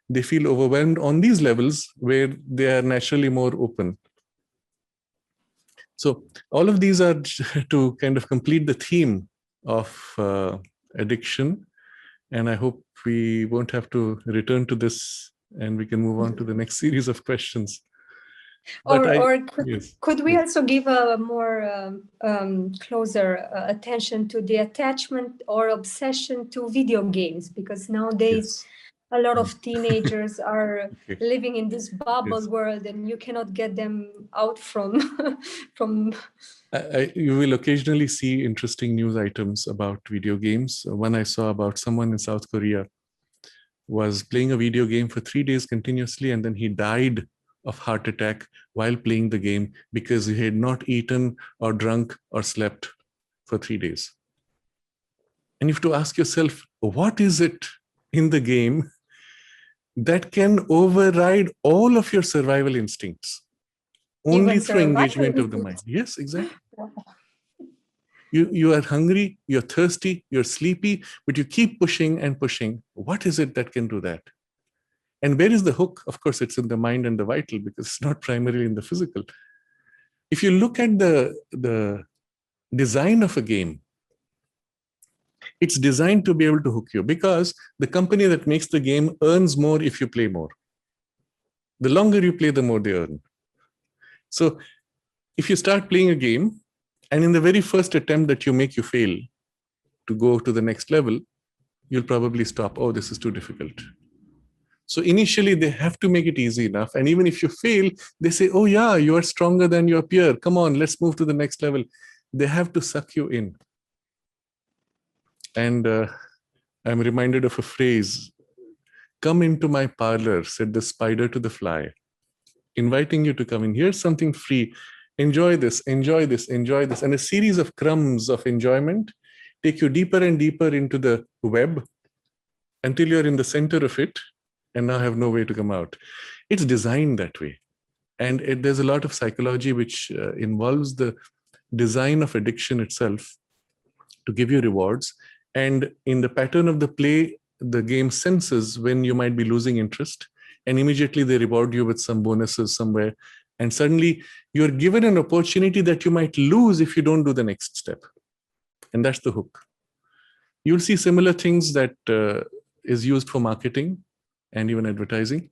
they feel overwhelmed on these levels where they are naturally more open. So all of these are to kind of complete the theme of addiction. And I hope we won't have to return to this and we can move on to the next series of questions. Could we also give a more closer attention to the attachment or obsession to video games? Because nowadays a lot of teenagers are living in this bubble world, and you cannot get them out from. You will occasionally see interesting news items about video games. One I saw about someone in South Korea was playing a video game for 3 days continuously, and then he died of heart attack while playing the game because he had not eaten or drunk or slept for 3 days. And you have to ask yourself, what is it in the game that can override all of your survival instincts? Only through engagement of the mind. Yes, exactly. You are hungry, you're thirsty, you're sleepy, but you keep pushing and pushing. What is it that can do that? And where is the hook? Of course, it's in the mind and the vital, because it's not primarily in the physical. If you look at the design of a game, it's designed to be able to hook you, because the company that makes the game earns more if you play more. The longer you play, the more they earn. So if you start playing a game, and in the very first attempt that you make, you fail to go to the next level, you'll probably stop. Oh, this is too difficult. So initially, they have to make it easy enough. And even if you fail, they say, oh yeah, you are stronger than your peer. Come on, let's move to the next level. They have to suck you in. And I'm reminded of a phrase, come into my parlor, said the spider to the fly, inviting you to come in. Here's something free. Enjoy this, enjoy this, enjoy this. And a series of crumbs of enjoyment take you deeper and deeper into the web until you're in the center of it and now have no way to come out. It's designed that way. And there's a lot of psychology which involves the design of addiction itself to give you rewards. And in the pattern of the play, the game senses when you might be losing interest, and immediately they reward you with some bonuses somewhere. And suddenly you're given an opportunity that you might lose if you don't do the next step. And that's the hook. You'll see similar things that is used for marketing and even advertising.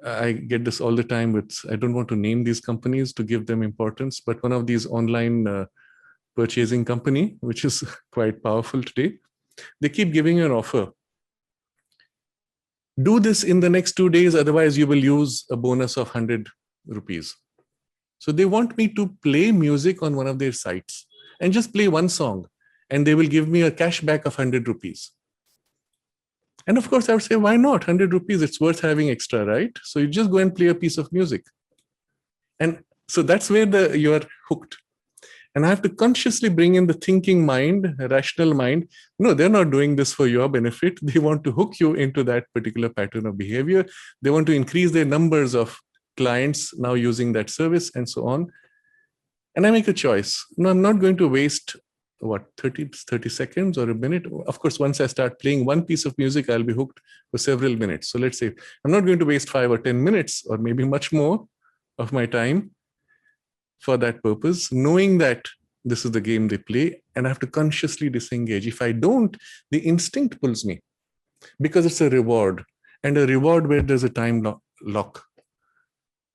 I get this all the time with, I don't want to name these companies to give them importance, but one of these online purchasing company, which is quite powerful today, they keep giving you an offer. Do this in the next 2 days, otherwise you will use a bonus of 100 rupees. So they want me to play music on one of their sites and just play one song, and they will give me a cashback of 100 rupees. And of course I would say, why not? 100 rupees, it's worth having extra, right? So you just go and play a piece of music. And so that's where you are hooked. And I have to consciously bring in the thinking mind, rational mind. No, they're not doing this for your benefit. They want to hook you into that particular pattern of behavior. They want to increase their numbers of clients now using that service and so on. And I make a choice. No, I'm not going to waste, 30 seconds or a minute. Of course, once I start playing one piece of music, I'll be hooked for several minutes. So let's say I'm not going to waste 5 or 10 minutes or maybe much more of my time for that purpose, knowing that this is the game they play, and I have to consciously disengage. If I don't, the instinct pulls me because it's a reward, and a reward where there's a time lock.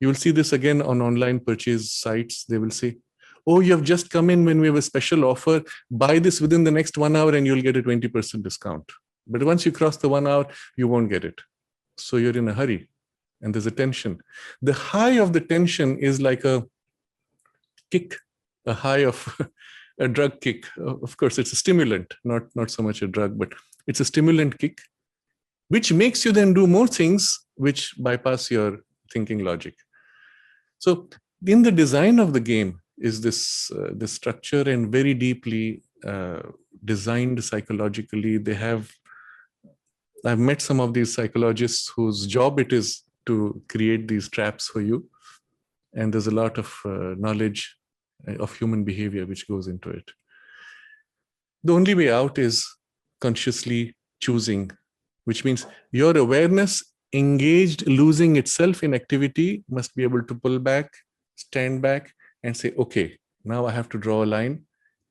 You will see this again on online purchase sites. They will say, oh, you have just come in when we have a special offer. Buy this within the next 1 hour and you'll get a 20% discount. But once you cross the 1 hour, you won't get it. So you're in a hurry and there's a tension. The high of the tension is like a kick, a high of a drug kick. Of course, it's a stimulant, not so much a drug, but it's a stimulant kick, which makes you then do more things which bypass your thinking logic. So in the design of the game is this structure, and very deeply designed psychologically. I've met some of these psychologists whose job it is to create these traps for you. And there's a lot of knowledge of human behavior which goes into it. The only way out is consciously choosing, which means your awareness engaged, losing itself in activity, must be able to pull back, stand back, and say, okay, now I have to draw a line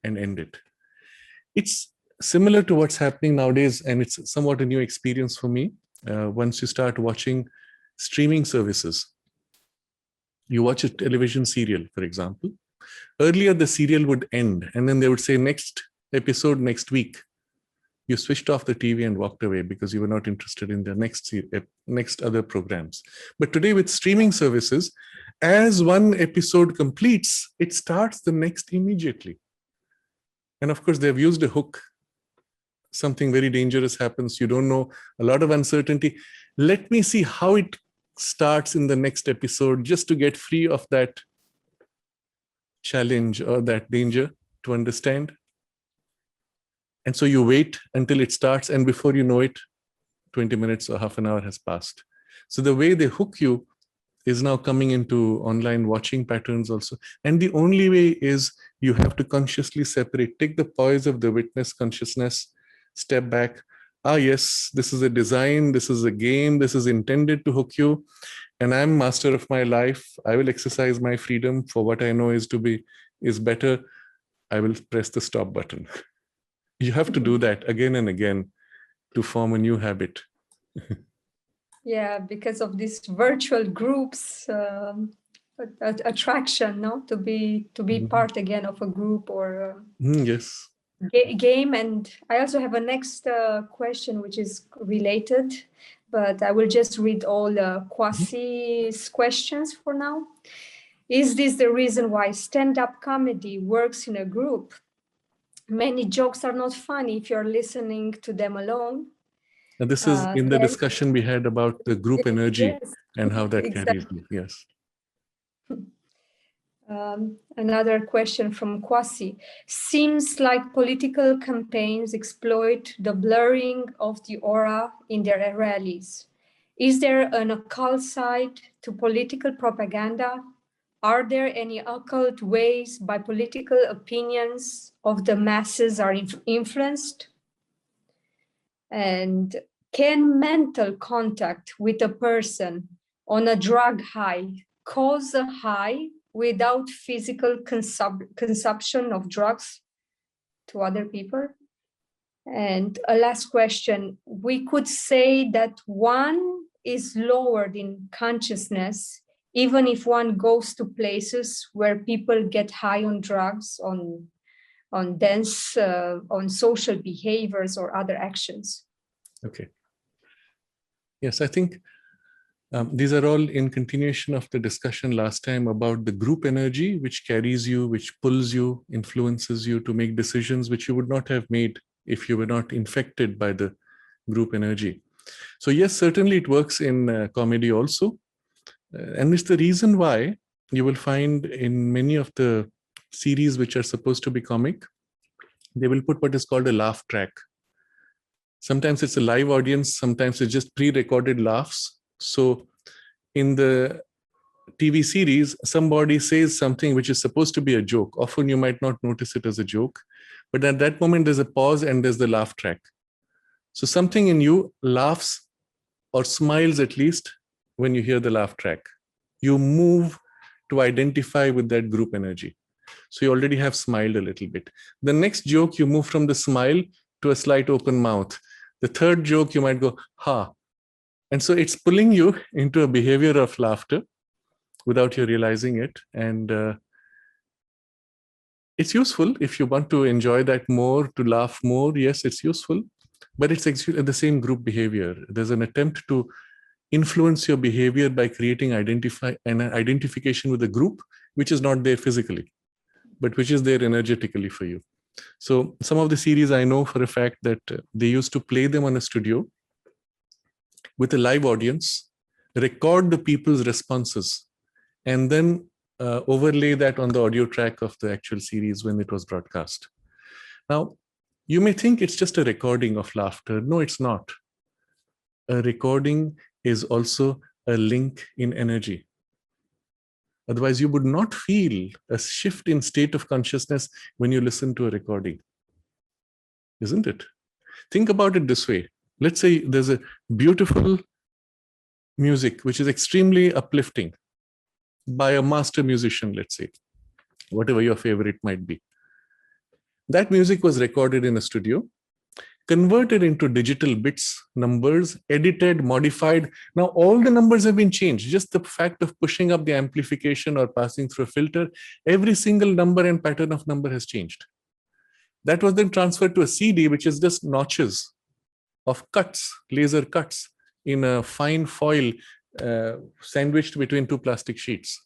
and end it. It's similar to what's happening nowadays, and it's somewhat a new experience for me. Once you start watching streaming services, you watch a television serial, for example. Earlier, the serial would end, and then they would say, next episode next week. You switched off the TV and walked away because you were not interested in the next other programs. But today with streaming services, as one episode completes, it starts the next immediately. And of course, they've used a hook. Something very dangerous happens. You don't know, a lot of uncertainty. Let me see how it starts in the next episode, just to get free of that challenge or that danger, to understand. And so you wait until it starts, and before you know it, 20 minutes or half an hour has passed. So the way they hook you is now coming into online watching patterns also. And the only way is you have to consciously separate, take the poise of the witness consciousness, step back. Ah, yes, this is a design, this is a game, this is intended to hook you, and I'm master of my life. I will exercise my freedom for what I know is better. I will press the stop button. You have to do that again and again to form a new habit. Yeah, because of these virtual groups, attraction, no, to be part again of a group or yes. Game. And I also have a next question which is related, but I will just read all Kwasi's questions for now. Is this the reason why stand-up comedy works in a group? Many jokes are not funny if you're listening to them alone. And this is in the discussion we had about the group energy, yes, and how that carries you. Yes. Another question from Kwasi. Seems like political campaigns exploit the blurring of the aura in their rallies. Is there an occult side to political propaganda? Are there any occult ways by political opinions of the masses are influenced? And can mental contact with a person on a drug high cause a high without physical consumption of drugs to other people? And a last question, we could say that one is lowered in consciousness even if one goes to places where people get high on drugs, on dance, on social behaviors or other actions. Okay. Yes, I think these are all in continuation of the discussion last time about the group energy, which carries you, which pulls you, influences you to make decisions which you would not have made if you were not infected by the group energy. So yes, certainly it works in comedy also. And it's the reason why you will find in many of the series which are supposed to be comic, they will put what is called a laugh track. Sometimes it's a live audience, sometimes it's just pre-recorded laughs. So in the TV series, somebody says something which is supposed to be a joke. Often you might not notice it as a joke, but at that moment there's a pause and there's the laugh track. So something in you laughs or smiles at least when you hear the laugh track. You move to identify with that group energy. So you already have smiled a little bit. The next joke, you move from the smile to a slight open mouth. The third joke, you might go, ha. And so it's pulling you into a behavior of laughter without you realizing it. And it's useful if you want to enjoy that more, to laugh more. Yes, it's useful, but it's actually the same group behavior. There's an attempt to influence your behavior by creating an identification with a group, which is not there physically. but which is there energetically for you. So some of the series I know for a fact that they used to play them on a studio with a live audience, record the people's responses, and then overlay that on the audio track of the actual series when it was broadcast. Now, you may think it's just a recording of laughter. No, it's not. A recording is also a link in energy. Otherwise, you would not feel a shift in state of consciousness when you listen to a recording. Isn't it? Think about it this way. Let's say there's a beautiful music which is extremely uplifting by a master musician, let's say, whatever your favorite might be. That music was recorded in a studio, converted into digital bits, numbers, edited, modified. Now all the numbers have been changed. Just the fact of pushing up the amplification or passing through a filter, every single number and pattern of number has changed. That was then transferred to a CD, which is just notches of cuts, laser cuts in a fine foil sandwiched between two plastic sheets.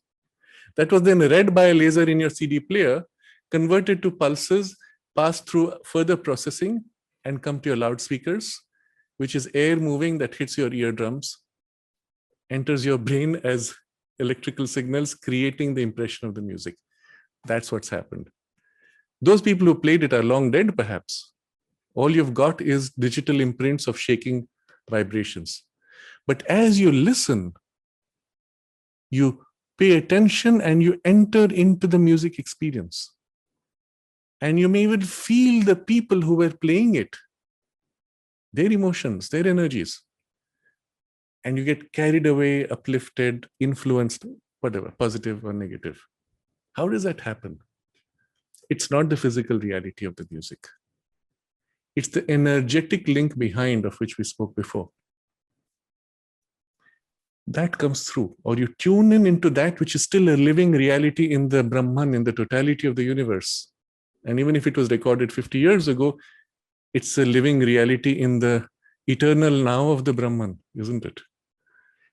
That was then read by a laser in your CD player, converted to pulses, passed through further processing, and come to your loudspeakers, which is air moving that hits your eardrums, enters your brain as electrical signals, creating the impression of the music. That's what's happened. Those people who played it are long dead, perhaps. All you've got is digital imprints of shaking vibrations. But as you listen, you pay attention and you enter into the music experience. And you may even feel the people who were playing it, their emotions, their energies. And you get carried away, uplifted, influenced, whatever, positive or negative. How does that happen? It's not the physical reality of the music. It's the energetic link behind of which we spoke before. That comes through, or you tune in into that which is still a living reality in the Brahman, in the totality of the universe. And even if it was recorded 50 years ago, it's a living reality in the eternal now of the Brahman, isn't it?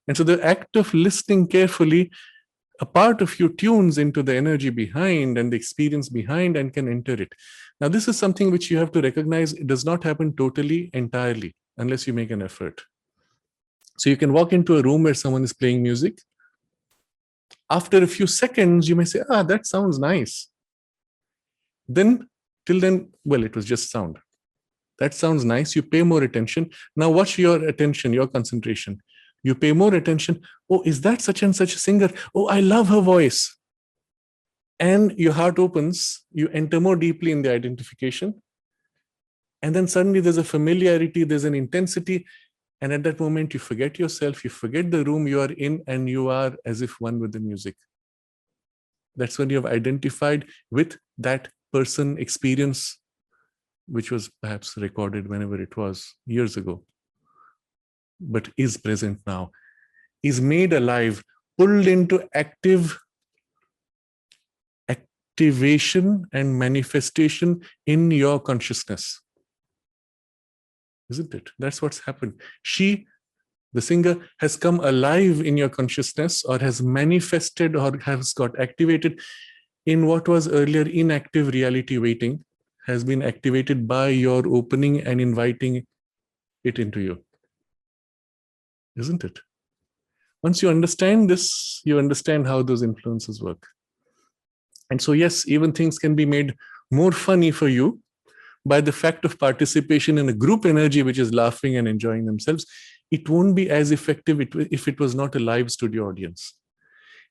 And so the act of listening carefully, a part of you tunes into the energy behind and the experience behind and can enter it. Now, this is something which you have to recognize. It does not happen totally, entirely, unless you make an effort. So you can walk into a room where someone is playing music. After a few seconds, you may say, that sounds nice. Then, till then, well, it was just sound. That sounds nice. You pay more attention. Now watch your attention, your concentration. You pay more attention. Oh, is that such and such a singer? Oh, I love her voice. And your heart opens. You enter more deeply in the identification. And then suddenly there's a familiarity, there's an intensity. And at that moment, you forget yourself, you forget the room you are in, and you are as if one with the music. That's when you have identified with that person, experience, which was perhaps recorded whenever it was, years ago, but is present now, is made alive, pulled into activation and manifestation in your consciousness. Isn't it? That's what's happened. She, the singer, has come alive in your consciousness, or has manifested, or has got activated in what was earlier inactive reality waiting, has been activated by your opening and inviting it into you. Isn't it? Once you understand this, you understand how those influences work. And so, yes, even things can be made more funny for you by the fact of participation in a group energy which is laughing and enjoying themselves. It won't be as effective if it was not a live studio audience.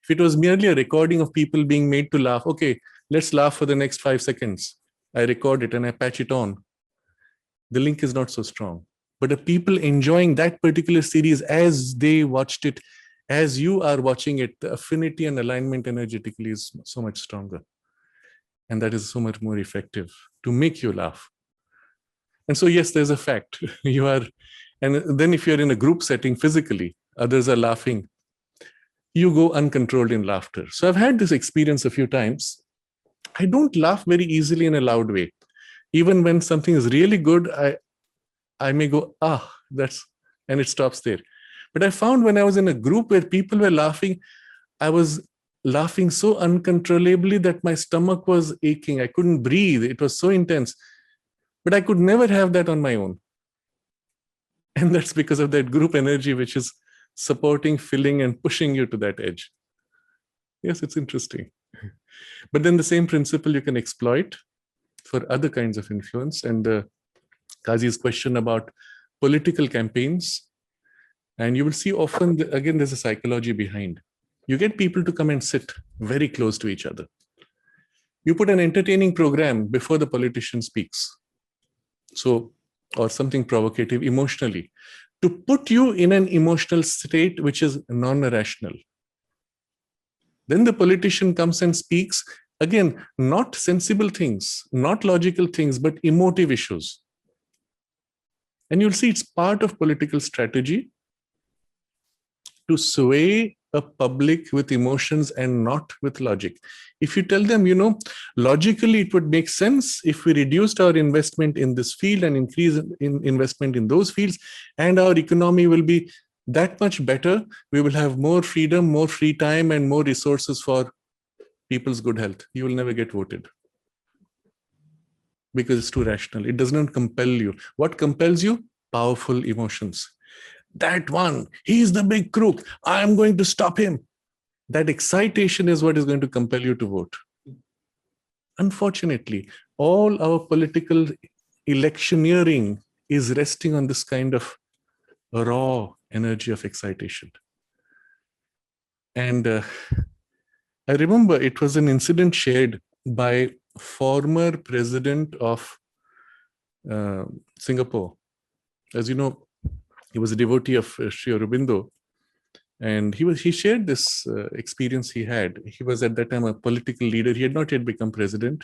If it was merely a recording of people being made to laugh, okay, let's laugh for the next 5 seconds. I record it and I patch it on. The link is not so strong. But the people enjoying that particular series as they watched it, as you are watching it, the affinity and alignment energetically is so much stronger. And that is so much more effective to make you laugh. And so, yes, there's a fact. You are, and then if you're in a group setting physically, others are laughing, you go uncontrolled in laughter. So I've had this experience a few times. I don't laugh very easily in a loud way. Even when something is really good, I may go, and it stops there. But I found when I was in a group where people were laughing, I was laughing so uncontrollably that my stomach was aching. I couldn't breathe. It was so intense. But I could never have that on my own. And that's because of that group energy, which is supporting, filling, and pushing you to that edge. Yes, it's interesting. But then the same principle you can exploit for other kinds of influence. And Kazi's question about political campaigns. And you will see often, again, there's a psychology behind. You get people to come and sit very close to each other. You put an entertaining program before the politician speaks. So, or something provocative emotionally, to put you in an emotional state which is non-rational. Then the politician comes and speaks, again, not sensible things, not logical things, but emotive issues. And you'll see it's part of political strategy to sway a public with emotions and not with logic. If you tell them, logically it would make sense if we reduced our investment in this field and increase in investment in those fields, and our economy will be that much better. We will have more freedom, more free time, and more resources for people's good health. You will never get voted because it's too rational. It does not compel you. What compels you? Powerful emotions. That one, he's the big crook. I'm going to stop him. That excitation is what is going to compel you to vote. Unfortunately, all our political electioneering is resting on this kind of raw energy of excitation. And I remember it was an incident shared by former president of Singapore. As you know, he was a devotee of Sri Aurobindo, and he shared this experience he had. He was at that time a political leader. He had not yet become president.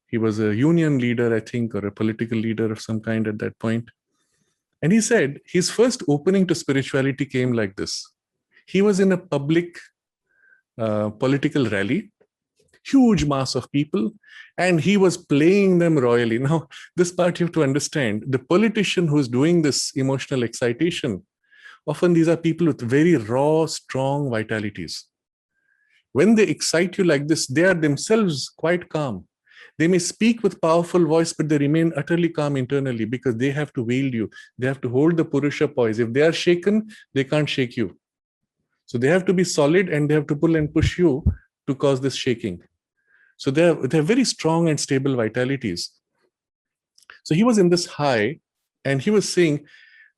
He was a union leader, I think, or a political leader of some kind at that point. And he said his first opening to spirituality came like this. He was in a public political rally, huge mass of people, and he was playing them royally. Now, this part you have to understand. The politician who's doing this emotional excitation, often these are people with very raw, strong vitalities. When they excite you like this, they are themselves quite calm. They may speak with powerful voice, but they remain utterly calm internally because they have to wield you. They have to hold the Purusha poise. If they are shaken, they can't shake you. So they have to be solid, and they have to pull and push you to cause this shaking. So they're very strong and stable vitalities. So he was in this high, and he was saying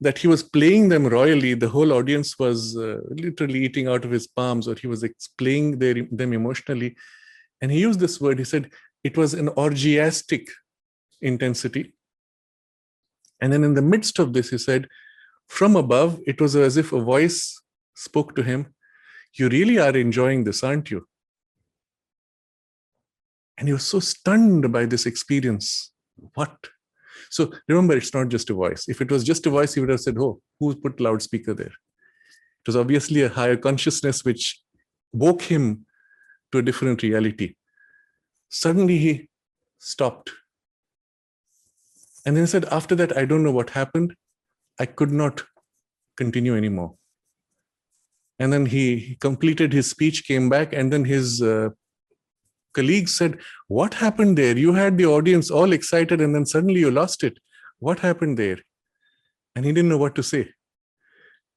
that he was playing them royally. The whole audience was literally eating out of his palms, or he was playing them emotionally. And he used this word. He said it was an orgiastic intensity. And then in the midst of this, he said, from above, it was as if a voice spoke to him. You really are enjoying this, aren't you? And he was so stunned by this experience. What? So remember, it's not just a voice. If it was just a voice, he would have said, oh, who put loudspeaker there? It was obviously a higher consciousness which woke him to a different reality. Suddenly he stopped. And then he said, after that, I don't know what happened. I could not continue anymore. And then he completed his speech, came back, and then his colleagues said, what happened there? You had the audience all excited, and then suddenly you lost it. What happened there? And he didn't know what to say.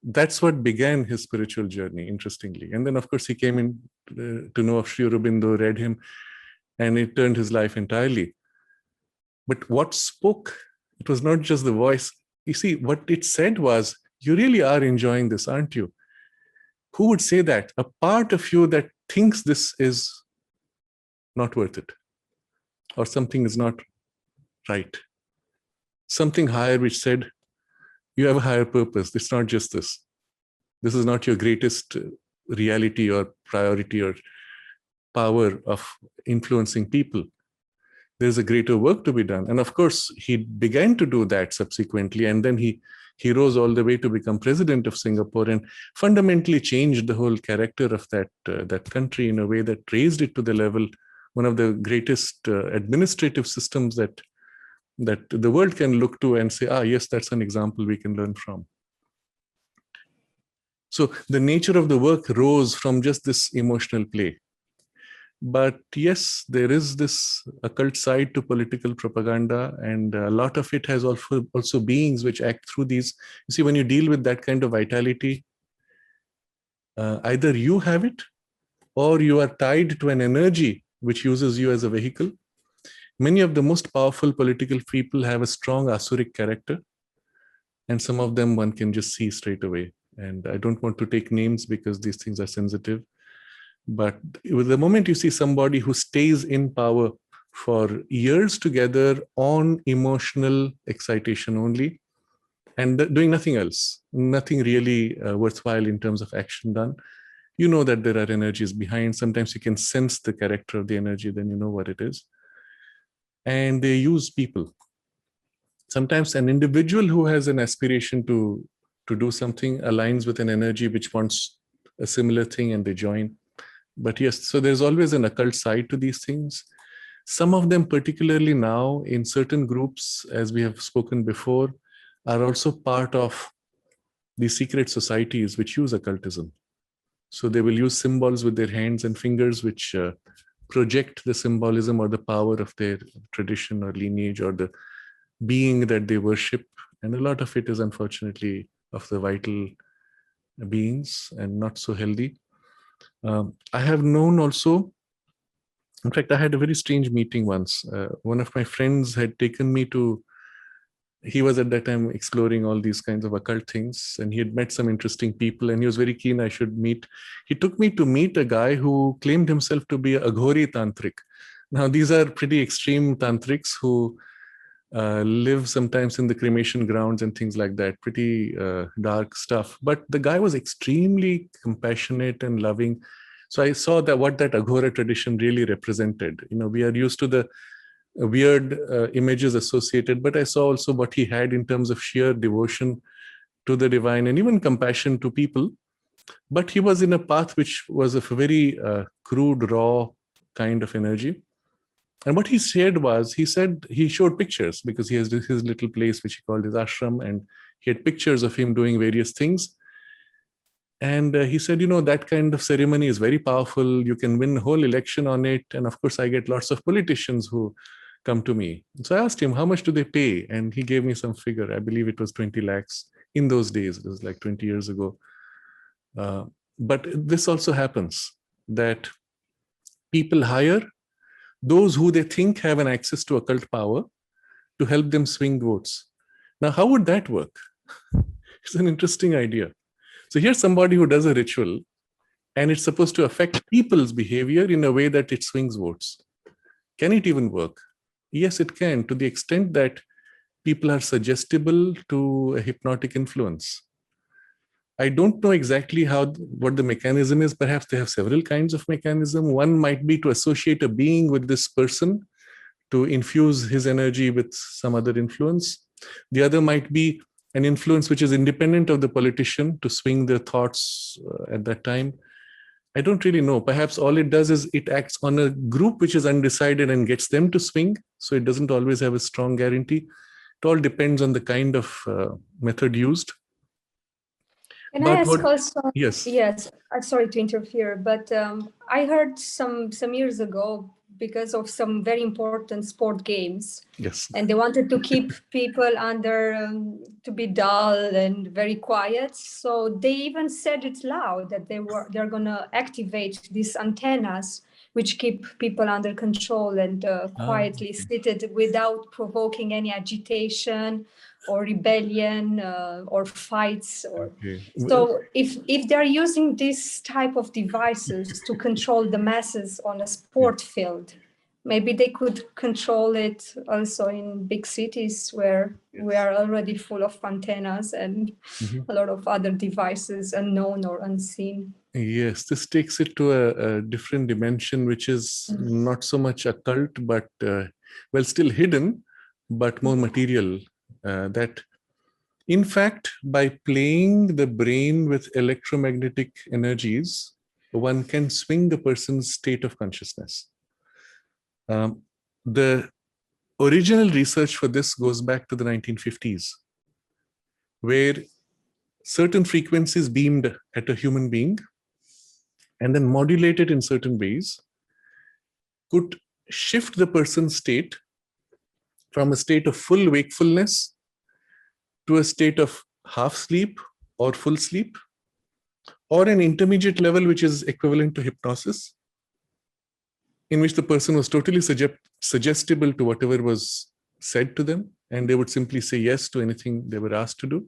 That's what began his spiritual journey, interestingly. And then, of course, he came in to know of Sri Aurobindo, read him, and it turned his life entirely. But what spoke, it was not just the voice. You see, what it said was, you really are enjoying this, aren't you? Who would say that? A part of you that thinks this is not worth it, or something is not right. Something higher which said, you have a higher purpose. It's not just this. This is not your greatest reality or priority or power of influencing people. There's a greater work to be done. And of course, he began to do that subsequently. And then he rose all the way to become president of Singapore and fundamentally changed the whole character of that country in a way that raised it to the level, one of the greatest administrative systems that the world can look to and say, yes, that's an example we can learn from. So the nature of the work rose from just this emotional play. But yes, there is this occult side to political propaganda, and a lot of it has also beings which act through these. You see, when you deal with that kind of vitality, either you have it or you are tied to an energy which uses you as a vehicle. Many of the most powerful political people have a strong asuric character, and some of them one can just see straight away. And I don't want to take names because these things are sensitive. But the moment you see somebody who stays in power for years together on emotional excitation only and doing nothing else, nothing really worthwhile in terms of action done, you know that there are energies behind. Sometimes you can sense the character of the energy, then you know what it is. And they use people. Sometimes an individual who has an aspiration to do something aligns with an energy which wants a similar thing and they join. But yes, so there's always an occult side to these things. Some of them, particularly now in certain groups, as we have spoken before, are also part of the secret societies which use occultism. So they will use symbols with their hands and fingers, which project the symbolism or the power of their tradition or lineage or the being that they worship. And a lot of it is unfortunately of the vital beings and not so healthy. I have known also, in fact, I had a very strange meeting once. One of my friends had taken me to, he was at that time exploring all these kinds of occult things, and he had met some interesting people, and he was very keen I should meet. He took me to meet a guy who claimed himself to be a Aghori Tantric. Now, these are pretty extreme tantrics who live sometimes in the cremation grounds and things like that, pretty dark stuff. But the guy was extremely compassionate and loving. So I saw that what that Aghora tradition really represented. You know, we are used to the weird images associated, but I saw also what he had in terms of sheer devotion to the divine and even compassion to people. But he was in a path which was of a very crude, raw kind of energy. And what he said was, he said he showed pictures because he has his little place which he called his ashram, and he had pictures of him doing various things. And he said, you know, that kind of ceremony is very powerful. You can win a whole election on it. And of course, I get lots of politicians who come to me. So I asked him, how much do they pay? And he gave me some figure. I believe it was 20 lakhs in those days. It was like 20 years ago. But this also happens, that people hire those who they think have an access to occult power to help them swing votes. Now, how would that work? It's an interesting idea. So here's somebody who does a ritual, and it's supposed to affect people's behavior in a way that it swings votes. Can it even work? Yes, it can, to the extent that people are suggestible to a hypnotic influence. I don't know exactly what the mechanism is. Perhaps they have several kinds of mechanism. One might be to associate a being with this person to infuse his energy with some other influence. The other might be an influence which is independent of the politician to swing their thoughts at that time. I don't really know. Perhaps all it does is it acts on a group which is undecided and gets them to swing. So it doesn't always have a strong guarantee. It all depends on the kind of method used. Can I ask also? Yes. Yes, I'm sorry to interfere, but I heard some years ago, because of some very important sport games, Yes. and they wanted to keep people under to be dull and very quiet. So they even said it loud that they're gonna activate these antennas which keep people under control and quietly seated without provoking any agitation or rebellion or fights. So if they're using this type of devices to control the masses on a sport field, maybe they could control it also in big cities where we are already full of antennas and a lot of other devices, unknown or unseen. Yes, this takes it to a different dimension, which is not so much occult, but well, still hidden, but more material. That, in fact, by playing the brain with electromagnetic energies, one can swing the person's state of consciousness. The original research for this goes back to the 1950s, where certain frequencies beamed at a human being and then modulated in certain ways could shift the person's state from a state of full wakefulness to a state of half sleep or full sleep, or an intermediate level which is equivalent to hypnosis, in which the person was totally suggestible to whatever was said to them, and they would simply say yes to anything they were asked to do.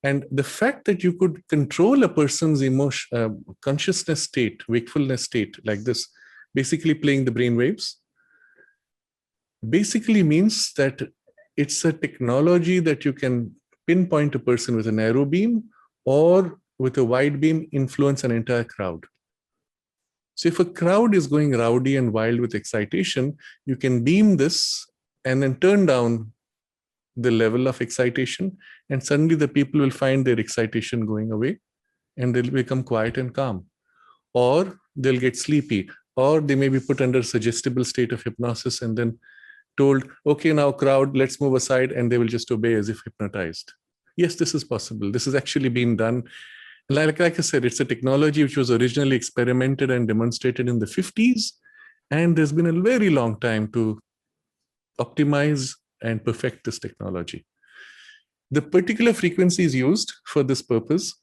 And the fact that you could control a person's consciousness state, wakefulness state like this, basically playing the brain waves, basically means that it's a technology that you can pinpoint a person with a narrow beam, or with a wide beam influence an entire crowd. So if a crowd is going rowdy and wild with excitation, you can beam this and then turn down the level of excitation, and suddenly the people will find their excitation going away and they'll become quiet and calm. Or they'll get sleepy, or they may be put under a suggestible state of hypnosis and then told, okay, now crowd, let's move aside, and they will just obey as if hypnotized. Yes, this is possible. This has actually been done. Like I said, it's a technology which was originally experimented and demonstrated in the 50s, and there's been a very long time to optimize and perfect this technology. The particular frequencies used for this purpose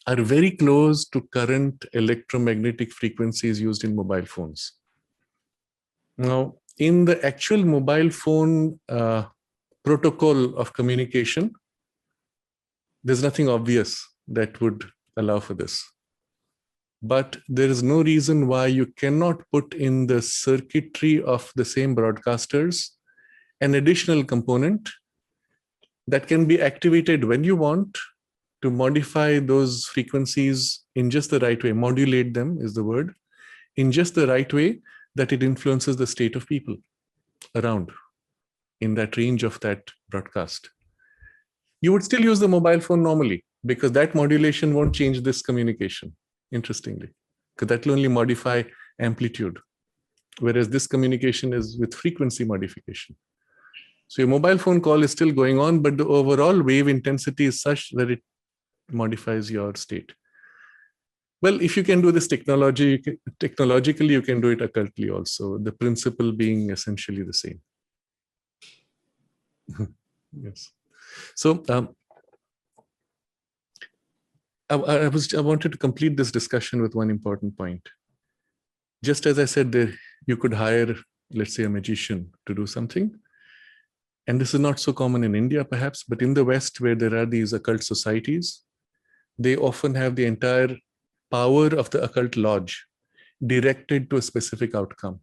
are very close to current electromagnetic frequencies used in mobile phones. Now, in the actual mobile phone protocol of communication, there's nothing obvious that would allow for this. But there is no reason why you cannot put in the circuitry of the same broadcasters an additional component that can be activated when you want to modify those frequencies in just the right way. Modulate them is the word, in just the right way that it influences the state of people around in that range of that broadcast. You would still use the mobile phone normally, because that modulation won't change this communication, interestingly, because that will only modify amplitude, whereas this communication is with frequency modification. So your mobile phone call is still going on, but the overall wave intensity is such that it modifies your state. Well, if you can do this technologically, you can do it occultly also, the principle being essentially the same. Yes. So I wanted to complete this discussion with one important point. Just as I said, you could hire, let's say, a magician to do something. And this is not so common in India, perhaps, but in the West, where there are these occult societies, they often have the entire power of the occult lodge directed to a specific outcome.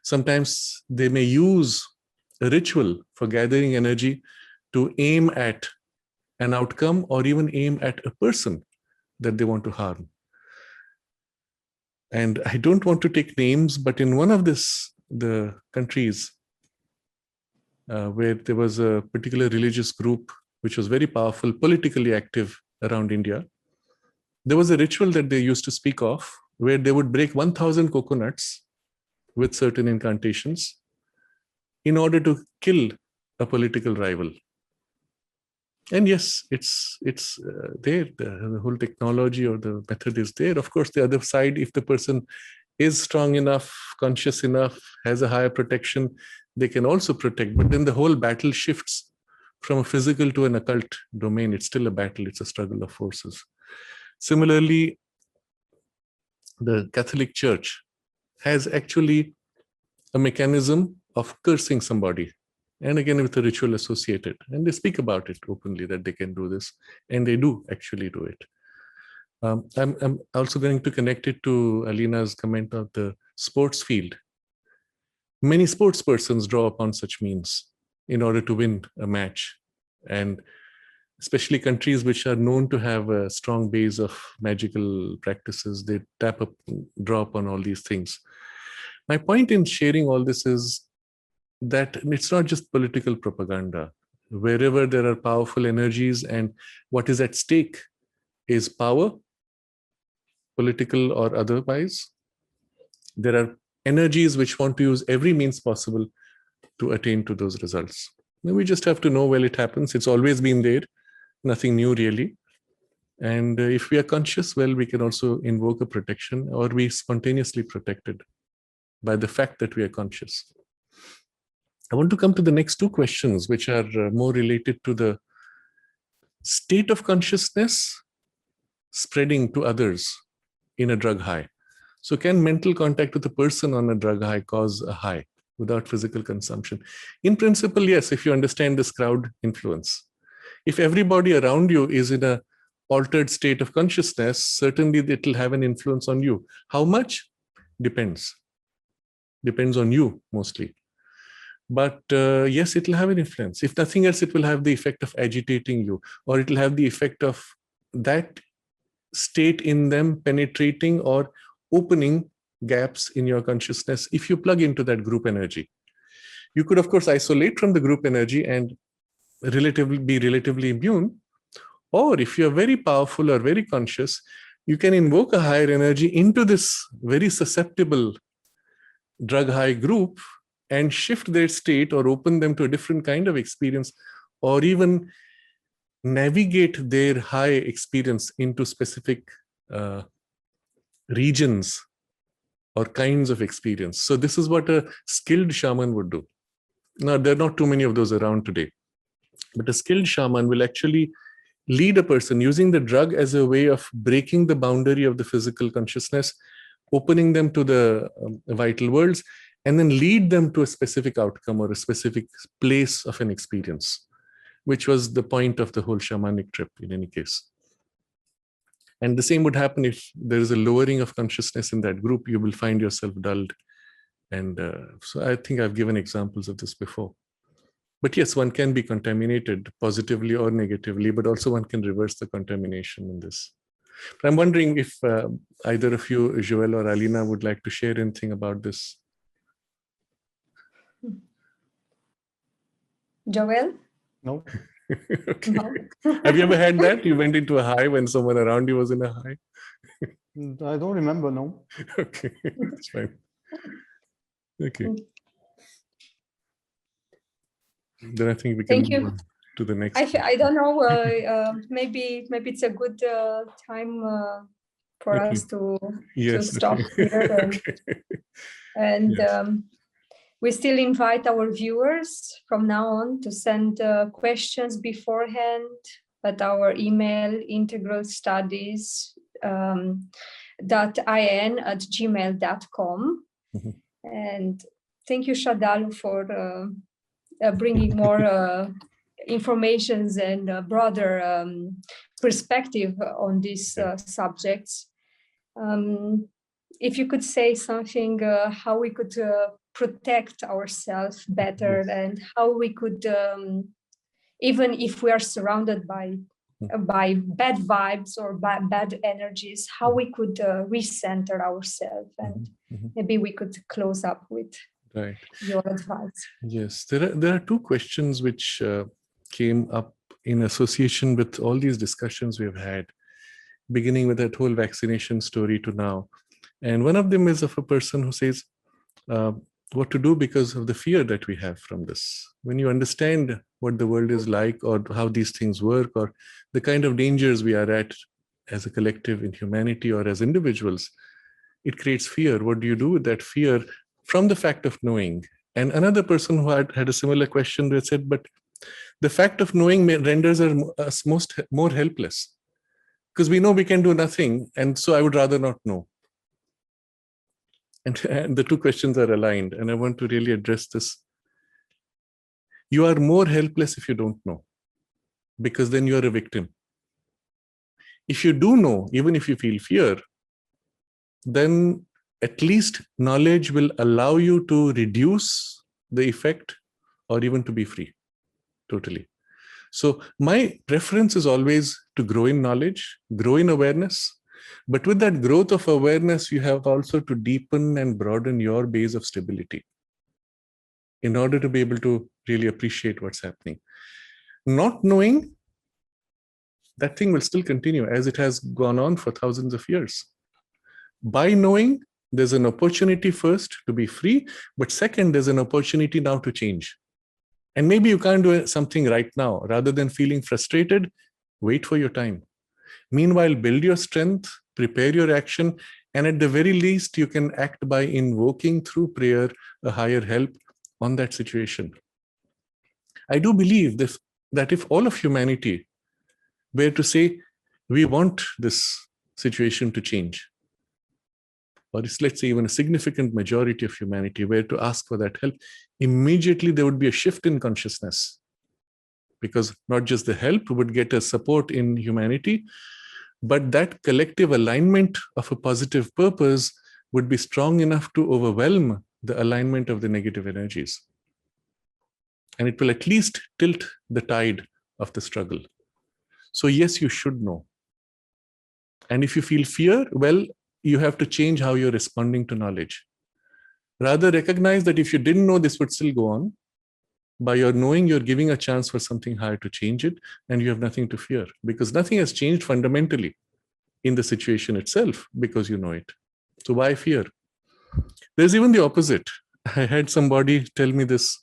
Sometimes they may use a ritual for gathering energy to aim at an outcome, or even aim at a person that they want to harm. And I don't want to take names, but in one of the countries where there was a particular religious group which was very powerful, politically active around India, there was a ritual that they used to speak of where they would break 1,000 coconuts with certain incantations in order to kill a political rival. And yes, it's there. The whole technology or the method is there. Of course, the other side, if the person is strong enough, conscious enough, has a higher protection, they can also protect. But then the whole battle shifts from a physical to an occult domain. It's still a battle. It's a struggle of forces. Similarly, the Catholic Church has actually a mechanism of cursing somebody, and again with a ritual associated. And they speak about it openly that they can do this, and they do actually do it. I'm also going to connect it to Alina's comment of the sports field. Many sports persons draw upon such means in order to win a match, and especially countries which are known to have a strong base of magical practices, they draw upon all these things. My point in sharing all this is that it's not just political propaganda. Wherever there are powerful energies and what is at stake is power, political or otherwise, there are energies which want to use every means possible to attain to those results. And we just have to know, well, it happens. It's always been there. Nothing new, really. And if we are conscious, well, we can also invoke a protection or be spontaneously protected. by the fact that we are conscious. I want to come to the next two questions, which are more related to the state of consciousness spreading to others in a drug high. So can mental contact with a person on a drug high cause a high without physical consumption? In principle, yes, if you understand this crowd influence. If everybody around you is in a altered state of consciousness, certainly it will have an influence on you. How much? Depends. Depends on you mostly. But yes, it will have an influence. If nothing else, it will have the effect of agitating you, or it will have the effect of that state in them penetrating or opening gaps in your consciousness if you plug into that group energy. You could, of course, isolate from the group energy and be relatively immune. Or if you're very powerful or very conscious, you can invoke a higher energy into this very susceptible drug high group and shift their state or open them to a different kind of experience, or even navigate their high experience into specific regions or kinds of experience. So this is what a skilled shaman would do. Now, there are not too many of those around today, but a skilled shaman will actually lead a person using the drug as a way of breaking the boundary of the physical consciousness, opening them to the vital worlds, and then lead them to a specific outcome or a specific place of an experience, which was the point of the whole shamanic trip in any case. And the same would happen if there is a lowering of consciousness in that group. You will find yourself dulled. And so I think I've given examples of this before. But yes, one can be contaminated positively or negatively, but also one can reverse the contamination in this. But I'm wondering if either of you, Joel or Alina, would like to share anything about this. Joel? No. Okay. No. Have you ever had that? You went into a high when someone around you was in a high? I don't remember, no. Okay, that's fine. Okay. Then I think we can move on to the next. I don't know. Maybe it's a good time for us to stop here. And we still invite our viewers from now on to send questions beforehand at our email integralstudies.in@gmail.com. And thank you, Sraddhalu, for bringing more informations and broader perspective on these subjects. If you could say something, how we could protect ourselves better, and how we could, even if we are surrounded by bad vibes or bad energies, how we could recenter ourselves, and maybe we could close up with your advice. Yes, there are two questions which came up in association with all these discussions we've had, beginning with that whole vaccination story to now. And one of them is of a person who says, what to do because of the fear that we have from this. When you understand what the world is like, or how these things work, or the kind of dangers we are at as a collective in humanity or as individuals, it creates fear. What do you do with that fear from the fact of knowing? And another person who had a similar question that said, but the fact of knowing renders us more helpless, because we know we can do nothing, and so I would rather not know. And the two questions are aligned, and I want to really address this. You are more helpless if you don't know, because then you are a victim. If you do know, even if you feel fear, then at least knowledge will allow you to reduce the effect or even to be free, totally. So my preference is always to grow in knowledge, grow in awareness. But with that growth of awareness, you have also to deepen and broaden your base of stability in order to be able to really appreciate what's happening. Not knowing, that thing will still continue as it has gone on for thousands of years. By knowing, there's an opportunity first to be free, but second, there's an opportunity now to change. And maybe you can't do something right now. Rather than feeling frustrated, wait for your time. Meanwhile, build your strength, prepare your action, And at the very least, you can act by invoking through prayer a higher help on that situation. I do believe that if all of humanity were to say, we want this situation to change, or let's say even a significant majority of humanity were to ask for that help, immediately there would be a shift in consciousness. Because not just the help would get a support in humanity, but that collective alignment of a positive purpose would be strong enough to overwhelm the alignment of the negative energies. And it will at least tilt the tide of the struggle. So yes, you should know. And if you feel fear, well, you have to change how you're responding to knowledge. Rather recognize that if you didn't know, this would still go on. By your knowing, you're giving a chance for something higher to change it, and you have nothing to fear, because nothing has changed fundamentally in the situation itself because you know it. So why fear? There's even the opposite. I had somebody tell me this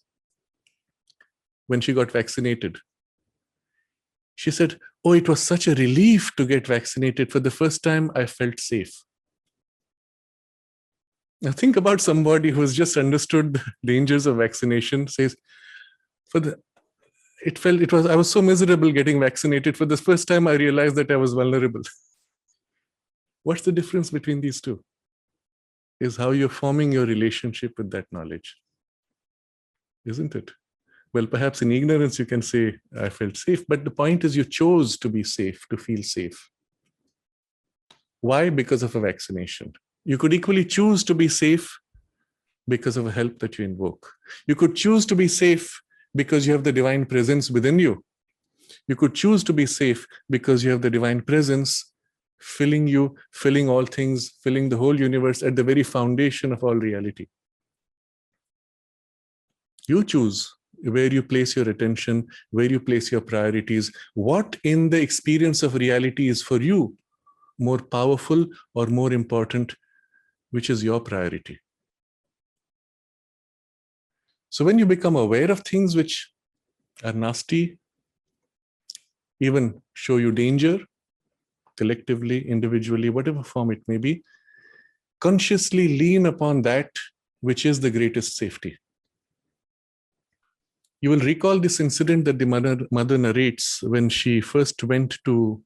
when she got vaccinated. She said, oh, it was such a relief to get vaccinated. For the first time, I felt safe. Now think about somebody who's just understood the dangers of vaccination, says, I was so miserable getting vaccinated. For the first time, I realized that I was vulnerable. What's the difference between these two? Is how you're forming your relationship with that knowledge. Isn't it? Well, perhaps in ignorance, you can say, I felt safe. But the point is you chose to be safe, to feel safe. Why? Because of a vaccination. You could equally choose to be safe because of a help that you invoke. You could choose to be safe because you have the divine presence within you. You could choose to be safe because you have the divine presence filling you, filling all things, filling the whole universe at the very foundation of all reality. You choose where you place your attention, where you place your priorities, what in the experience of reality is for you more powerful or more important, which is your priority. So when you become aware of things which are nasty, even show you danger, collectively, individually, whatever form it may be, consciously lean upon that which is the greatest safety. You will recall this incident that the mother narrates when she first went to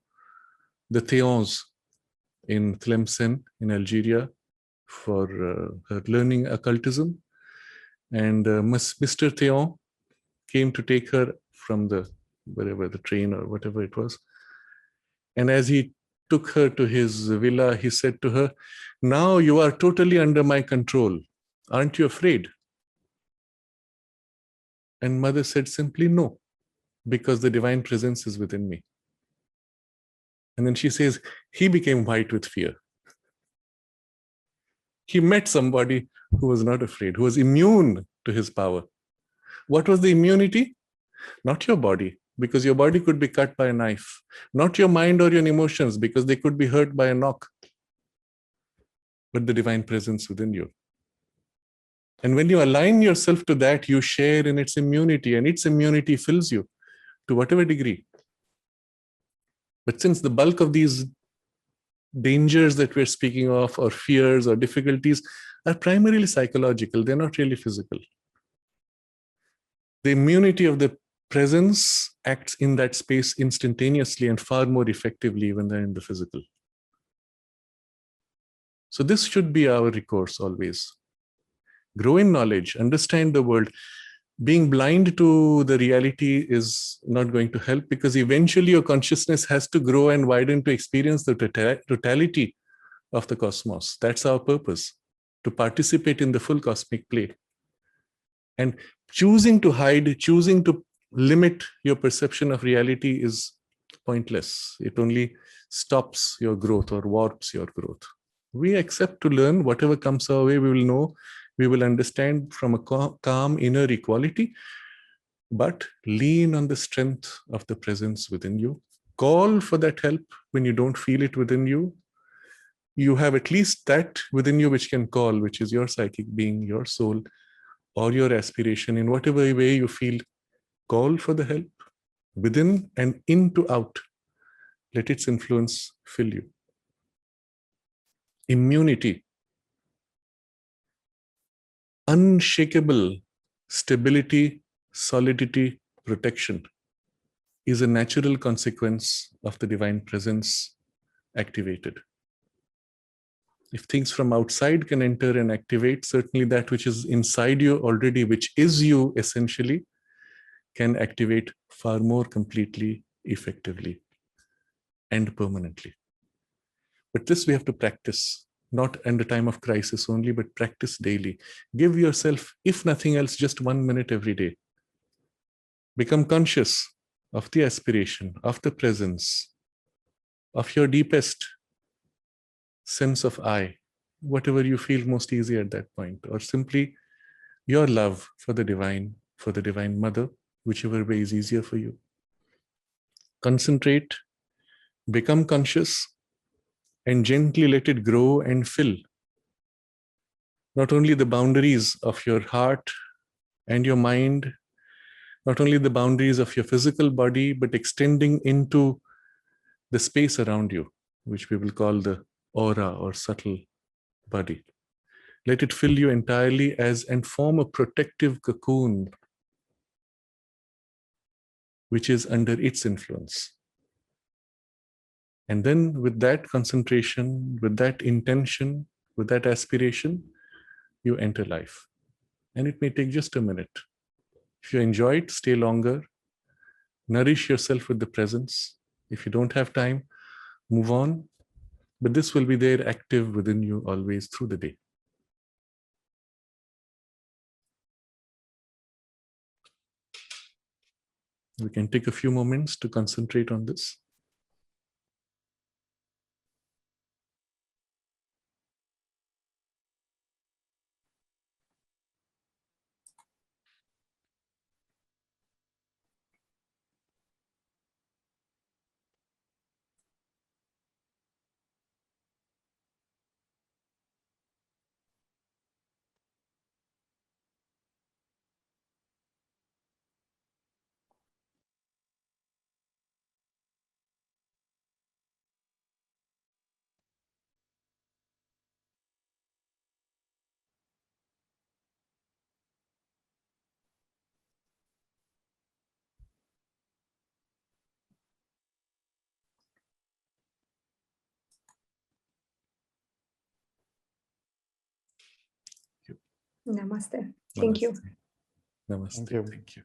the Théons in Tlemcen in Algeria for her learning occultism. And Mr. Théon came to take her from wherever the train or whatever it was. And as he took her to his villa, he said to her, now you are totally under my control. Aren't you afraid? And mother said simply, no, because the divine presence is within me. And then she says, he became white with fear. He met somebody who was not afraid, who was immune to his power. What was the immunity? Not your body, because your body could be cut by a knife. Not your mind or your emotions, because they could be hurt by a knock. But the divine presence within you. And when you align yourself to that, you share in its immunity, and its immunity fills you to whatever degree. But since the bulk of these dangers that we're speaking of, or fears or difficulties, are primarily psychological, they're not really physical. The immunity of the presence acts in that space instantaneously and far more effectively even than in the physical. So this should be our recourse always. Grow in knowledge, understand the world. Being blind to the reality is not going to help, because eventually your consciousness has to grow and widen to experience the totality of the cosmos. That's our purpose, to participate in the full cosmic play. And choosing to hide, choosing to limit your perception of reality is pointless. It only stops your growth or warps your growth. We accept to learn whatever comes our way. We will know, we will understand from a calm inner equality, but lean on the strength of the presence within you. Call for that help when you don't feel it within you. You have at least that within you which can call, which is your psychic being, your soul, or your aspiration. In whatever way you feel, call for the help within and into out. Let its influence fill you. immunity, unshakable stability, solidity, protection is a natural consequence of the divine presence activated. If things from outside can enter and activate, certainly that which is inside you already, which is you essentially, can activate far more completely, effectively, and permanently. But this we have to practice, not in the time of crisis only, but practice daily. Give yourself, if nothing else, just 1 minute every day. Become conscious of the aspiration, of the presence, of your deepest sense of I, whatever you feel most easy at that point, or simply your love for the Divine Mother, whichever way is easier for you. Concentrate, become conscious, and gently let it grow and fill not only the boundaries of your heart and your mind, not only the boundaries of your physical body, but extending into the space around you, which we will call the aura or subtle body. Let it fill you entirely and form a protective cocoon which is under its influence. And then with that concentration, with that intention, with that aspiration, you enter life. And it may take just a minute. If you enjoy it, stay longer. Nourish yourself with the presence. If you don't have time, move on. But this will be there active within you always through the day. We can take a few moments to concentrate on this. Namaste. Thank you. Namaste. Thank you. Thank you.